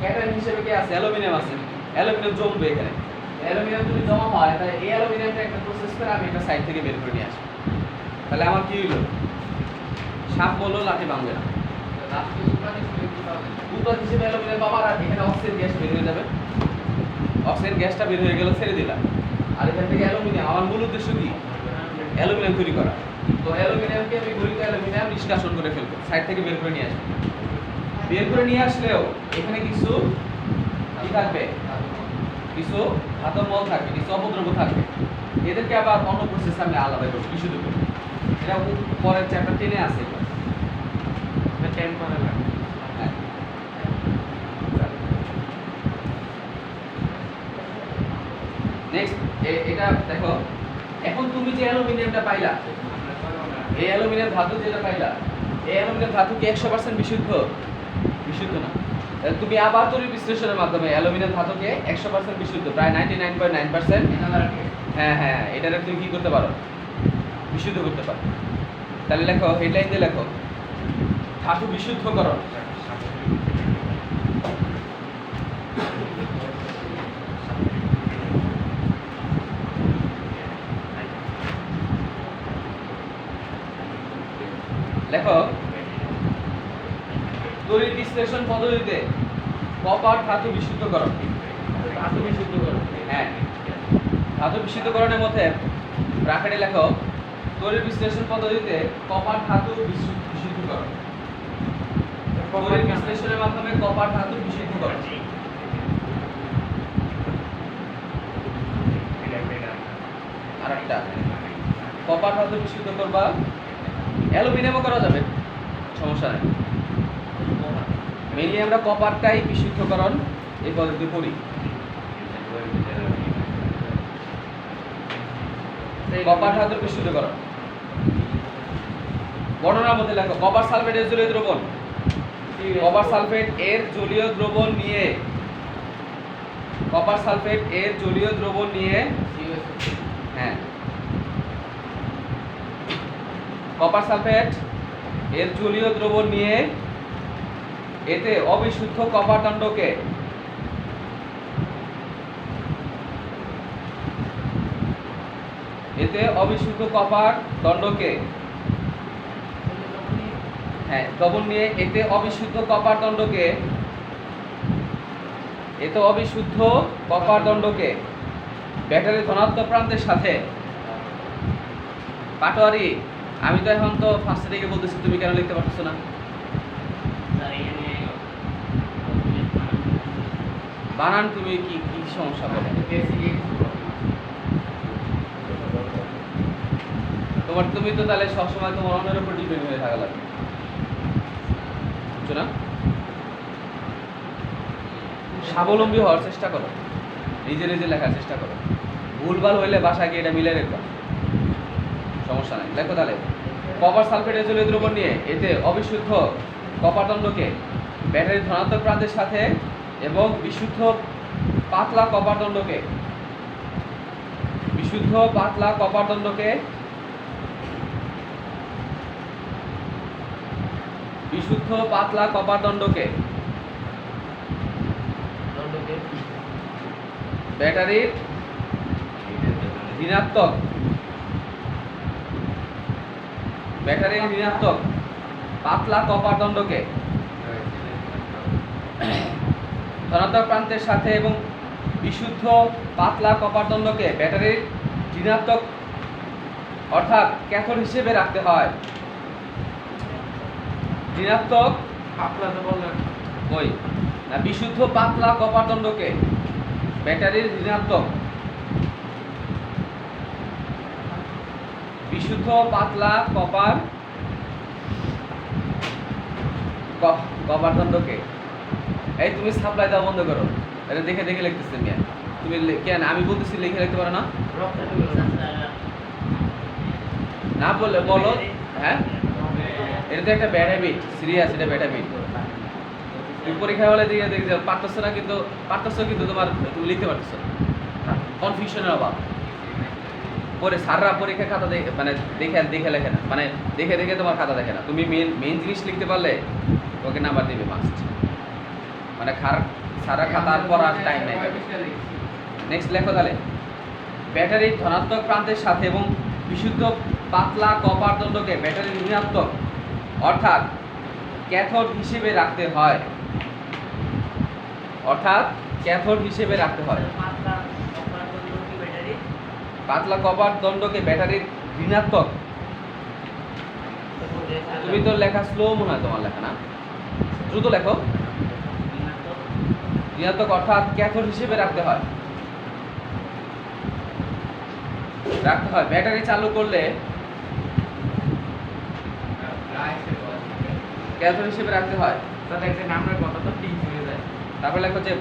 Speaker 1: ক্যাটায়ন হিসেবে কে আছে? অ্যালুমিনিয়াম আছে। অ্যালুমিনিয়াম জমবে এখানে। অ্যালুমিনিয়াম যদি জমা হয়, তাহলে এই অ্যালুমিনিয়ামটা একটা প্রসেস করে আমি একটা সাইড থেকে বের করে নিয়ে আসবো। তাহলে আমার কি হইলো? সাপ বললো লাঠি ভাঙবে না।
Speaker 3: রাষ্ট্রীয় উৎপাদন হিসেবে কি পাবেন?
Speaker 1: উৎপাদ হিসেবে অ্যালুমিনিয়াম পাবার, আর এখানে অক্সিজেন গ্যাস বের হয়ে যাবে। অক্সিজেন গ্যাসটা বের হয়ে গেল, ছেড়ে দিলাম। আর এখান থেকে অ্যালুমিনিয়াম, আমার মূল উদ্দেশ্য কি? অ্যালুমিনিয়াম তৈরি করা। তো অ্যালুমিনিয়ামকে আমি গলিত অ্যালুমিনিয়াম নিষ্কাশন করে ফেলবো, সাইড থেকে বের করে নিয়ে আসবো। বের করে নিয়ে আসলেও এখানে কিছু কি থাকবে? কিছু ধাতব মল থাকবে, কিছু অপদ্রব্য থাকবে। এদেরকে আবার অন্য প্রসেসে আমি আলাদা করবো, বিশুদ্ধ করবো। এটা পরের চ্যাপ্টার 10-এ আছে।
Speaker 3: এটা 10 করা লাগবে।
Speaker 1: হ্যাঁ। নেক্সট এটা দেখো, এখন তুমি যে অ্যালুমিনিয়ামটা পাইলা, এই অ্যালুমিনিয়াম ধাতু যেটা পাইলা, এই অ্যালুমিনিয়াম ধাতু কি 100% বিশুদ্ধ? বিশুদ্ধ না। তাহলে তুমি আবার তড়িৎ বিশ্লেষণের মাধ্যমে অ্যালুমিনিয়াম ধাতুকে 100% বিশুদ্ধ, প্রায় 99.9%, হ্যাঁ হ্যাঁ, এটারে তুমি কি করতে পারো? বিশুদ্ধ করতে পারো। তাহলে লেখো, হেডলাইন দিয়ে লেখো, ধাতু বিশুদ্ধকরণ। লেখো, তড়িৎ বিশ্লেষণ পদ্ধতিতে কপার ধাতু বিশুদ্ধকরণ।
Speaker 3: ধাতু বিশুদ্ধ করো।
Speaker 1: হ্যাঁ, ধাতু বিশুদ্ধকরণের মধ্যে ব্র্যাকেটে লেখো তড়িৎ বিশ্লেষণ পদ্ধতিতে কপার ধাতু বিশুদ্ধকরণ। তড়িৎ বিশ্লেষণের মাধ্যমে কপার ধাতু বিশুদ্ধকরণ। আরেকটা কপার ধাতু বিশুদ্ধ করবা, অ্যালুমিনিয়ামও করা যাবে, সমস্যা নেই। মেইনলি আমরা কপারটাই বিশুদ্ধকরণ এই পদ্ধতি করি। কপার ধাতুর বিশুদ্ধকরণ বর্ণনার মধ্যে লেখো কপার সালফেট এর জলীয় দ্রবণ। কপার সালফেট এর জলীয় দ্রবণ নিয়ে কপার সালফেট এর জলীয় দ্রবণ নিয়ে হ্যাঁ, কপার সালফেট এর জলীয় দ্রবণ নিয়ে এতে অবিশুদ্ধ কপার দণ্ডকে হ্যাঁ দ্রবণ নিয়ে এতে অবিশুদ্ধ কপার দণ্ডকে ব্যাটারি ধনাত্মক প্রান্তের সাথে পাটোয়ারি, আমি তো এখন তো ফার্স্ট থেকে বলতেছি, তুমি কেন লিখতে পারতেছো না? বানান তুমি কি কি সমস্যা বলো? তুমি তো তাহলে সবসময় তোমার অন্যের উপর ডিপেন্ড হয়ে থাকা লাগবে, বুঝছো না? স্বাবলম্বী হওয়ার চেষ্টা করো, নিজে নিজে লেখার চেষ্টা করো। ভুলভাল হইলে বাসায় গিয়ে এটা মিলে রেখো, সমস্যা নাই। লেখো তাহলে কপার সালফেটের জলীয় দ্রবণ নিয়ে এতে অবিশুদ্ধ কপার দণ্ডকে ব্যাটারির ধনাত্মক প্রান্তের সাথে এবং বিশুদ্ধ পাতলা কপার দণ্ডকে ব্যাটারির ঋণাত্মক পাতলা কপার দণ্ডকে ধনাত্মক প্রান্তের সাথে এবং বিশুদ্ধ পাতলা কপার দণ্ডকে ব্যাটারির ঋণাত্মক অর্থাৎ ক্যাথোড হিসেবে রাখতে হয়। ঋণাত্মক বিশুদ্ধ পাতলা কপার দণ্ডকে ব্যাটারির বিশুদ্ধ পাতলা কপার দণ্ডকে, এই তুমি সাপ্লাই দেওয়া বন্ধ করো, এটা দেখে দেখে লিখতেছে মিয়া। তুমি কেন আমি বলতেছি লিখে লিখতে পারো না? না বললে বলো। হ্যাঁ, এটা তো একটা ব্যাড হ্যাবিট, সিরিয়াস, এটা ব্যাড হ্যাবিট। তুমি পরীক্ষা হলে দিয়ে দেখে যাও, পারতেছো না, কিন্তু তোমার তুমি লিখতে পারতেছো না, কনফিউশনের অভাব। পরে স্যাররা পরীক্ষা খাতা মানে দেখে লেখে না, মানে দেখে তোমার খাতা দেখে না। তুমি মেন জিনিস লিখতে পারলে ওকে নাম্বার দিবে মাস্ট, মানে সারা খাতার পড়ার টাইম নেই। নেক্সট লেখো তাহলে ব্যাটারির ধনাত্মক প্রান্তের সাথে এবং বিশুদ্ধ পাতলা কপার দণ্ডকে ব্যাটারির ঋণাত্মক অর্থাৎ ক্যাথোড হিসেবে রাখতে হয়। পাতলা কপার দণ্ডকে ব্যাটারির ঋণাত্মক, তুমি তো লেখা স্লো মনে হয় তোমার লেখা, না? দ্রুত লেখো। ঋণাত্মক অর্থাৎ ক্যাথোড হিসেবে রাখতে হয়। ব্যাটারি চালু করলে ক্যাথোড হিসেবে রাখতে হয়। তারপর লেখো যে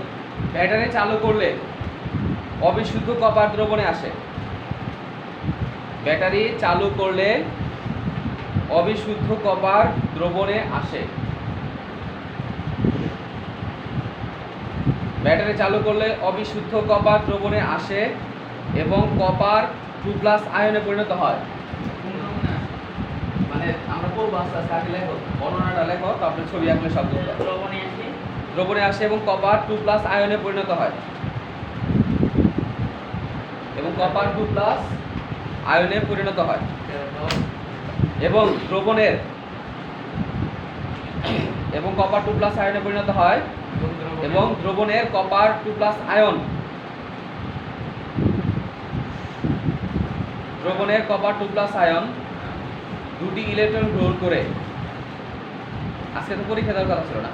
Speaker 1: ব্যাটারি চালু করলে অবিশুদ্ধ কপার দ্রবণে আসে। ব্যাটারি চালু করলে অবিশুদ্ধ কপার দ্রবণে আসে। ব্যাটারি চালু করলে অবিশুদ্ধ কপার দ্রবণে আসে এবং কপার 2+ আয়নে পরিণত হয়। মানে আমরা বলবো আস্তে আস্তে, আগে লেখো, বর্ণনাটা লেখো, তারপরে ছবি আঁকলে সব দ্রবণে আসে এবং কপার 2+ আয়নে পরিণত হয়। এবং কপার 2+ আয়নে পরিণত হয় এবং দ্রবণের কপার 2+ আয়নে পরিণত হয় এবং দ্রবণের কপার 2+ আয়ন দ্রবণের কপার 2+ আয়ন দুটি ইলেকট্রন গ্রহণ করে, আজকে তো পরীক্ষা দেওয়ার কথা ছিল না,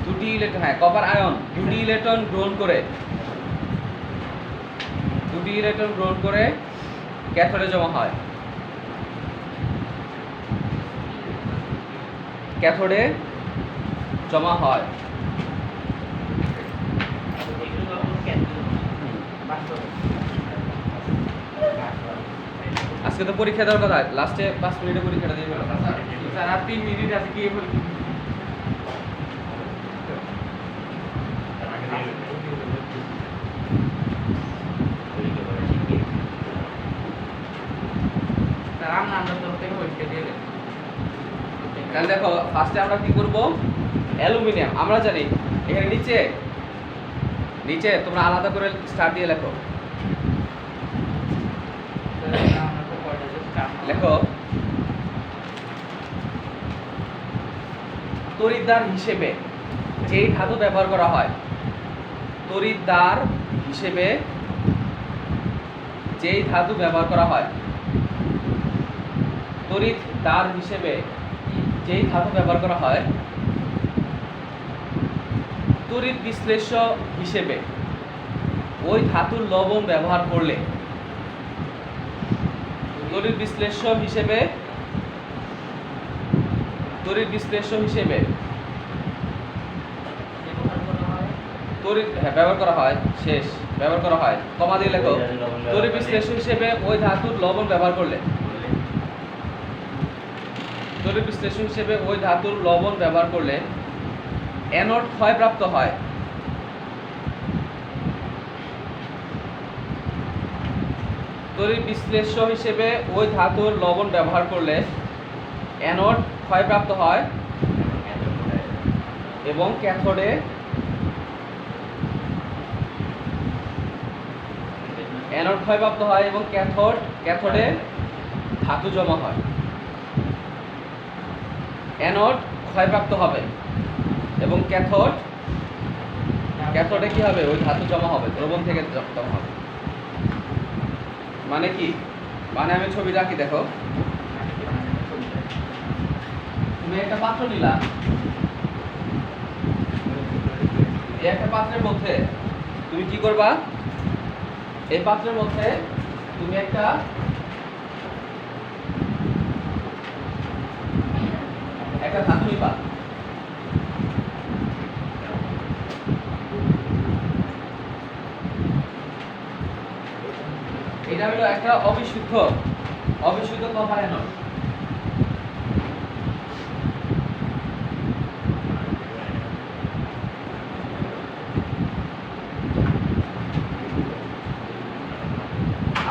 Speaker 1: দুটি ইলেকট্রন, হ্যাঁ কপার আয়ন দুটি ইলেকট্রন গ্রহণ করে ক্যাথোডে জমা হয়। ক্যাথোডে জমা হয়। আজকে তো পরীক্ষা দেওয়ার কথা, লাস্টে 5 মিনিটে পরীক্ষাটা দিয়ে ফেলো।
Speaker 3: স্যার আর 3 মিনিট আছে কি বলি স্যার আমরা তো থেকে পরীক্ষা দিয়ে দেন।
Speaker 1: তাহলে দেখো ফার্স্টে আমরা কি করব, অ্যালুমিনিয়াম আমরা জানি এখানে নিচে তোমরা আলাদা করে স্টার দিয়ে লেখো।
Speaker 3: আমরা তো কয়টা যে স্টাফ
Speaker 1: লেখো তড়িৎদ্বার হিসেবে যেই ধাতু ব্যবহার করা হয়, তড়িৎদ্বার হিসেবে যেই ধাতু ব্যবহার করা হয়, তড়িৎদ্বার হিসেবে যেই ধাতু ব্যবহার করা হয়, তড়িৎ বিশ্লেষ্য হিসেবে ওই ধাতুর লবণ ব্যবহার করলে, তড়িৎ বিশ্লেষ্য হিসেবে ব্যবহার করা হয়, শেষ ব্যবহার করা হয়, কমা দিয়ে লেখো, তড়িৎ বিশ্লেষ্য হিসেবে ওই ধাতুর লবণ ব্যবহার করলে, তড়িৎ বিশ্লেষ্য হিসেবে ওই ধাতুর লবণ ব্যবহার করলে অ্যানোড ক্ষয়প্রাপ্ত হয়। তড়িৎ বিশ্লেষ্য হিসেবে ওই ধাতুর লবণ ব্যবহার করলে অ্যানোড ক্ষয়প্রাপ্ত হয় এবং ক্যাথোডে ক্যাথোডে ধাতু জমা হয়। অ্যানোড ক্ষয়প্রাপ্ত হবে এবং ক্যাথোডে কি হবে, ওই ধাতু জমা হবে, দ্রবণ থেকে জমা হবে। মানে কি, মানে আমি ছবিটা কি দেখো, তুমি একটা পাত্র নিলা, এই একটা পাত্রের মধ্যে তুমি কি করবা, এই পাত্রের মধ্যে তুমি একটা ধাতু নিবা, এটা হলো একটা অবিশুদ্ধ কপার অ্যানোড।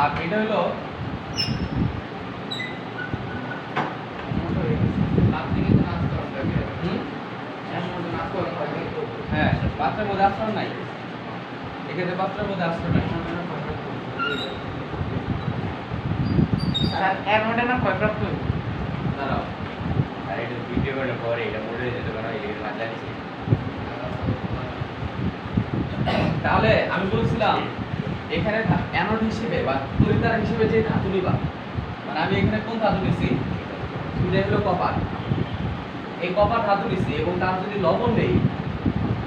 Speaker 1: আর এটা হলো হ্যাঁ পাত্রের মধ্যে আশ্রয় নাই, এক্ষেত্রে পাত্রের মধ্যে আশ্রয় নাই।
Speaker 3: স্যার অ্যানোডে না ক্ষয়প্রাপ্ত হইব
Speaker 1: দাঁড়াও,
Speaker 2: আর এটা ভিডিও করে পরে এটা মনে যেতে পারে এই মাঝে আছে।
Speaker 1: তাহলে আমি বলছিলাম এখানে অ্যানোড হিসেবে বা তড়িৎদ্বার হিসেবে যে ধাতু নিবা, মানে আমি এখানে কোন ধাতু নিছি, এটা হলো কপার, এই কপার ধাতু নিছি এবং তার যদি লবণ দেই,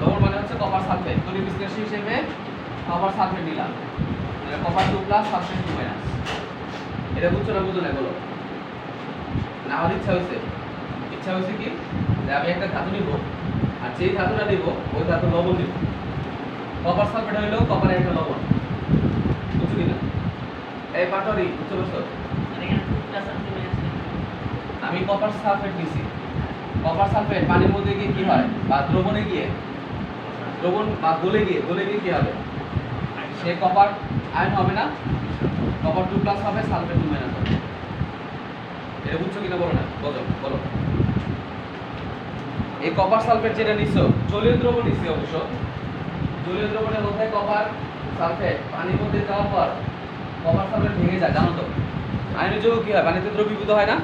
Speaker 1: লবণ মানে হচ্ছে কপার সালফেট, তড়িৎ বিশ্লেষ্য হিসেবে কপার সালফেট নিলাম, মানে কপার 2+ সালফেট 2-। এটা বুঝছো না, বুঝো না বলো না, আমার ইচ্ছা হয়েছে কি যে আমি একটা ধাতু নিব, আর যেই ধাতুটা নিব ওই ধাতু লবণ নিব, কপার সালফেট হইলো কপারের একটা লবণ, বুঝছো কিনা? এই পাটরি বুঝছো বলছো, আমি কপার সালফেট নিছি, কপার সালফেট পানির মধ্যে গিয়ে কি হয়, বা দ্রবণে গিয়ে দ্রবণ বা গলে গিয়ে কি হবে, সে কপার আয়ন হবে না, কপার 2+ হবে, সালফেট 2- হবে। এটা বুঝছো কিনা বলো না, বলো। এই কপার সালফেট যেটা নিছো, জলীয় দ্রবণ নিছি, অবশ্য জলীয় দ্রবণের মধ্যে কপার সালফেট পানির মধ্যে যাওয়ার পর কপার সালফেট ভেঙে যায়, জানো তো? আয়নীয় যৌগ কি হয়, পানিতে দ্রবীভূত হয় না?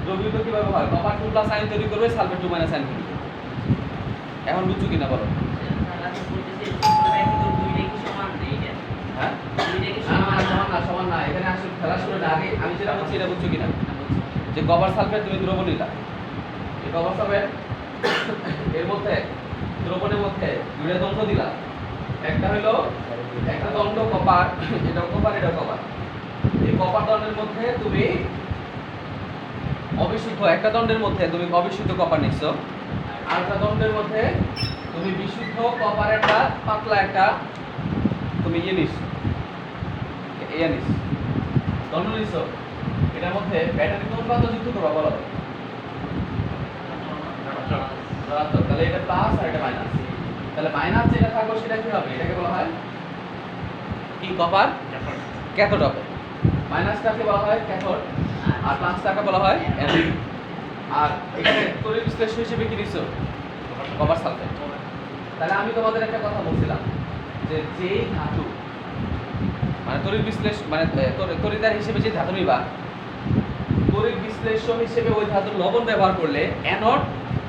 Speaker 1: দ্রবীভূত কিভাবে হয়, কপার 2+ আয়ন তৈরি করবে, সালফেট 2- আয়ন তৈরি করবে। এখন বুঝছো কিনা বলো? বোঝাচ্ছি এটা বুঝছো কিনা? যে কপার সালফেট তুমি দ্রবণ নিলা, এই কপার সালফেট এর মধ্যে দ্রবণের মধ্যে দুইটা দণ্ড দিলা, একটা হলো একটা দণ্ড কপার, এটা কপার এটা কপার। এই কপার দণ্ডের মধ্যে তুমি অবিশুদ্ধ, একটা দণ্ডের মধ্যে তুমি অবিশুদ্ধ কপার নিচ্ছ, আর একটা দণ্ডের মধ্যে তুমি বিশুদ্ধ কপার একটা পাতলা একটা তুমি ইয়ে নিচ্ছ, নিস দণ্ড নিচ্ছ। এটার মধ্যে ব্যাটারি কোন প্রান্ত যুক্ত করবা বলো? ধনাত্মক। তাহলে এটা প্লাস আর এটা মাইনাস। তাহলে মাইনাস যেটা থাকবে সেটা কি হবে? এটাকে বলা হয় কি? কপার ক্যাথোড হবে। মাইনাসটাকে বলা হয় ক্যাথোড আর প্লাসটাকে বলা হয় অ্যানোড। আর এখানে তড়িৎ বিশ্লেষণ হিসেবে কি নিছো? Copper sulphate. তাহলে আমি তোমাদের একটা কথা বলছিলাম যে যেই ধাতু মানে তড়িৎ বিশ্লেষণ মানে তড়িৎদ্বার হিসেবে যে ধাতু নিবা, তড়িৎ বিশ্লেষণ হিসেবে ওই ধাতুর লবণ ব্যবহার করলে অ্যানোড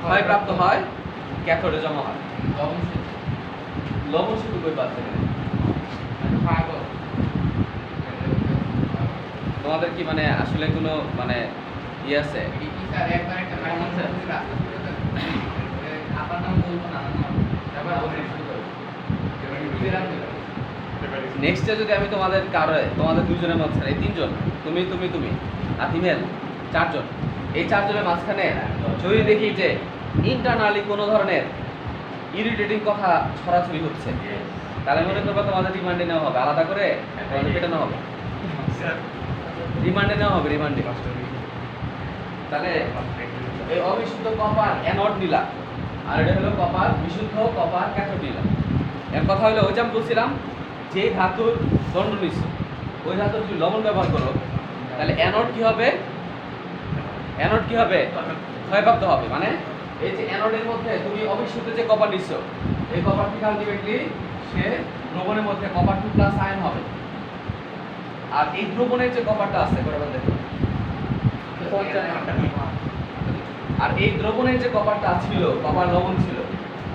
Speaker 1: ক্ষয়প্রাপ্ত হয়, ক্যাথোডে জমা হয়। লবণ শুধু কই পাচ্ছে তোমাদের কি মানে আসলে কোনো মানে ইয়ে আছে? নেক্সটে যদি আমি তোমাদের তোমাদের দুজনের মাঝখানে এই তিনজন, তুমি তুমি তুমি আর ফিমেল চারজন, এই চারজনের মাঝখানে যদি দেখি যে ইন্টারনালি কোনো ধরনের ইরিটেটিং কথা ছড়াছড়ি হচ্ছে, তাহলে মনে করবে তোমাদের রিমান্ডে নেওয়া হবে, আলাদা করে পেটানো হবে, রিমান্ডে নেওয়া হবে, রিমান্ডে। তাহলে এই অবিশুদ্ধ কপার অ্যানোড নিলা, আর এটা হলো কপার বিশুদ্ধ কপার ক্যাথোড নিলা। এর কথা হলো ওই যে আমি বলছিলাম যে ধাতুর দণ্ড নিচ্ছ, ওই ধাতুর যদি লবণ ব্যবহার করো তাহলে অ্যানোড কি হবে? অ্যানোড কি হবে? ক্ষয়প্রাপ্ত হবে। মানে এই যে অ্যানোডের মধ্যে তুমি অবিশুদ্ধ যে কপার নিচ্ছ, এই কপার থেকে আলটিমেটলি সে দ্রবণের মধ্যে কপার 2 প্লাস আয়ন হবে। আর এই দ্রবণের যে কপারটা আছে বরাবর দেখো, আর এই দ্রবণের যে কপারটা ছিল, কপার লবণ ছিল,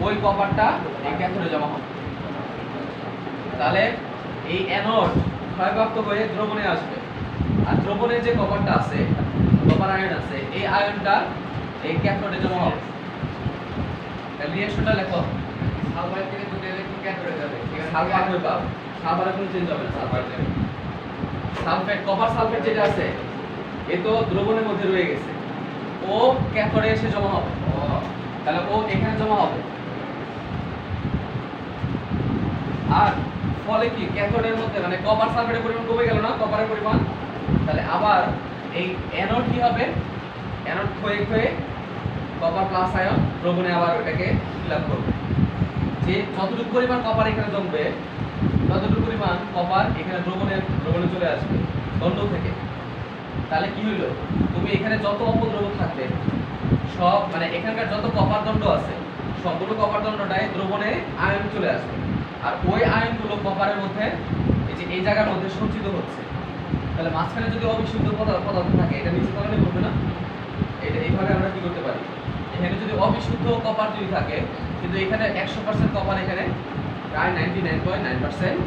Speaker 1: ওই কপারটা এই ক্যাথোডে জমা হবে। তাহলে এই অ্যানোড ক্ষয়প্রাপ্ত হয়ে দ্রবণে আসবে, আর দ্রবণের যে কপারটা আছে, কপার আয়ন আছে, এই আয়নটা এই ক্যাথোডে জমা হবে। তাহলে রিঅ্যাকশনটা লেখো,
Speaker 3: সালফার থেকে দুটো ইলেকট্রন ক্যাথোডে যাবে।
Speaker 1: সালফার হয়ে পাবো, সালফারে কোনো চেঞ্জ হবে না। সালফার সালফেট, কপার সালফেট যেটা আছে এ তো দ্রবণের মধ্যে রয়ে গেছে, ও ক্যাথোডে এসে জমা হবে। তাহলে ও এখানে জমা হবে, আর ফলে কি ক্যাথোডের মধ্যে মানে কপার সালফেটের পরিমাণ কমে গেল না, কপারের পরিমাণ। তাহলে আবার এই অ্যানোড কি হবে? অ্যানোড ক্ষয়ে ক্ষয়ে কপার প্লাস আয়ন দ্রবণে আবার ওটাকে ফিল আপ করবে। যে যতটুকু পরিমাণ কপার এখানে জমবে, ততটুকু পরিমাণ কপার এখানে দ্রবণে চলে আসবে দণ্ড থেকে। তাহলে কি হইলো? তুমি এখানে যত অপদ্রবণ থাকবে সব মানে এখানকার যত কপার দণ্ড আছে সবগুলো কপার দণ্ডটাই দ্রবণে আয়ন চলে আসবে, আর ওই আয়নগুলো কপারের মধ্যে এই যে এই জায়গার মধ্যে সঞ্চিত হচ্ছে। তাহলে মাঝখানে যদি অবিশুদ্ধ পদার্থ থাকে, এটা নিচে তলানি বলবে না? এটা এইভাবে আমরা কি করতে পারি? এখানে যদি অবিশুদ্ধ কপার যদি থাকে, কিন্তু এখানে 100% কপার, এখানে প্রায় 99.9%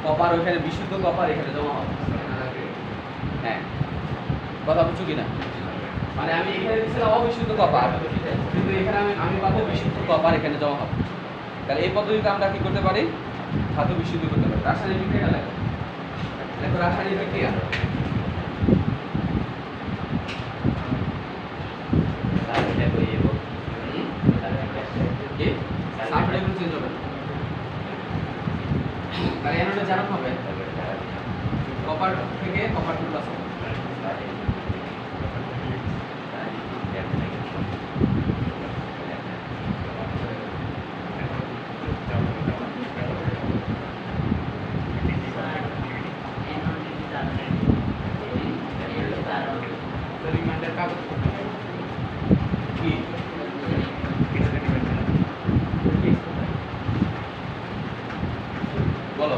Speaker 1: কপার, ওইখানে বিশুদ্ধ কপার এখানে জমা হবে। হ্যাঁ, কথা বুঝছো কিনা? মানে আমি এখানে দিচ্ছিলাম অবিশুদ্ধ কপার, কিন্তু এখানে আমি পাবো বিশুদ্ধ কপার এখানে জমা হবে। তাহলে এই পদ্ধতিতে আমরা কি করতে পারি? ধাতু বিশুদ্ধ করতে পারি। রাসায়নিক বিক্রিয়া লেখো, দেখো রাসায়নিক বিক্রিয়া। সালফেট এগুলো চেঞ্জ হবে না। তাহলে অ্যানোডে জারণ হবে, কপার থেকে কপার 2 প্লাস হবে। কি বলো?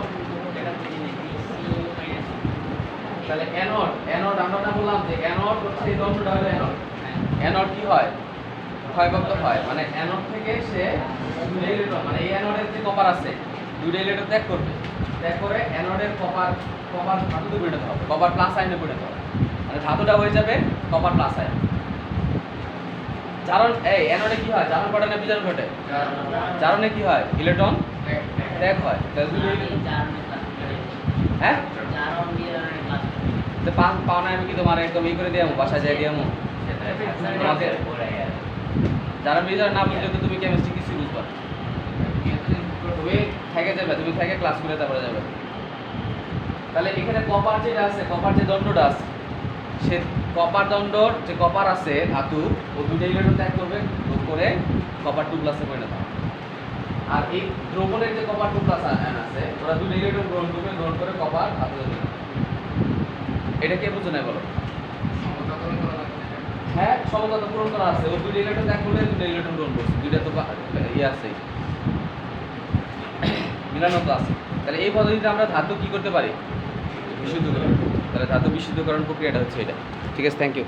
Speaker 1: তাহলে অ্যানোড আমরা না বললাম যে অ্যানোড হচ্ছে এই দণ্ডটা হলো অ্যানোড। অ্যানোড কি হয়? ক্ষয়প্রাপ্ত হয়। মানে অ্যানোড থেকে সে দুইটা ইলেকট্রন, মানে এই অ্যানোডের যে কপার আছে দুইটা ইলেকট্রন ত্যাগ করবে, ত্যাগ করে অ্যানোডের কপার ধাতুতে পরিণত হবে, কপার প্লাস আয়নে পরিণত হবে। মানে ধাতুটা হয়ে যাবে কপার প্লাস আয়ন। জারণ এই অ্যানোডে কি হয়? জারণ ঘটে না বিজারণ ঘটে? জারণে কি হয়? ইলেকট্রন ত্যাগ হয়। তাহলে হ্যাঁ তো পাও না আমি কি তোমার একদম ই করে দিয়ামু, বাসায় যাই দিয়ামু? জারণ বিজারণ না বুঝলে তো তুমি কেমিস্ট্রি কিছু বুঝবা না। তুমি থেকে যাবে, তুমি থেকে ক্লাস করে তারপরে যাবে। তাহলে এখানে কপার যেটা আছে, কপার যে দণ্ডটা আছে, সে কপার দণ্ডর যে কপার আছে ধাতু, ও দুইটা ইলেকট্রন ত্যাগ করবে, যোগ করে কপার 2 প্লাসে পরিণত হবে। আর এই দ্রবণের যে কপার 2 প্লাস আয়ন আছে, ওরা দুইটা ইলেকট্রন গ্রহণ করে কপার ধাতুতে পরিণত হবে। এটা কে বুঝো না বলো? হ্যাঁ, সমতা তো পূরণ করা আছে। ও দুইটা ইলেকট্রন ত্যাগ করলে দুইটা ইলেকট্রন গ্রহণ করছে, দুইটা তো ইয়ে আছে, মিলানো তো আছে। তাহলে এই পদ্ধতিতে আমরা ধাতু কি করতে পারি? বিশুদ্ধ করতে পারি। তাহলে ধাতু বিশুদ্ধকরণ প্রক্রিয়াটা হচ্ছে এটা। ঠিক আছে, থ্যাংক ইউ।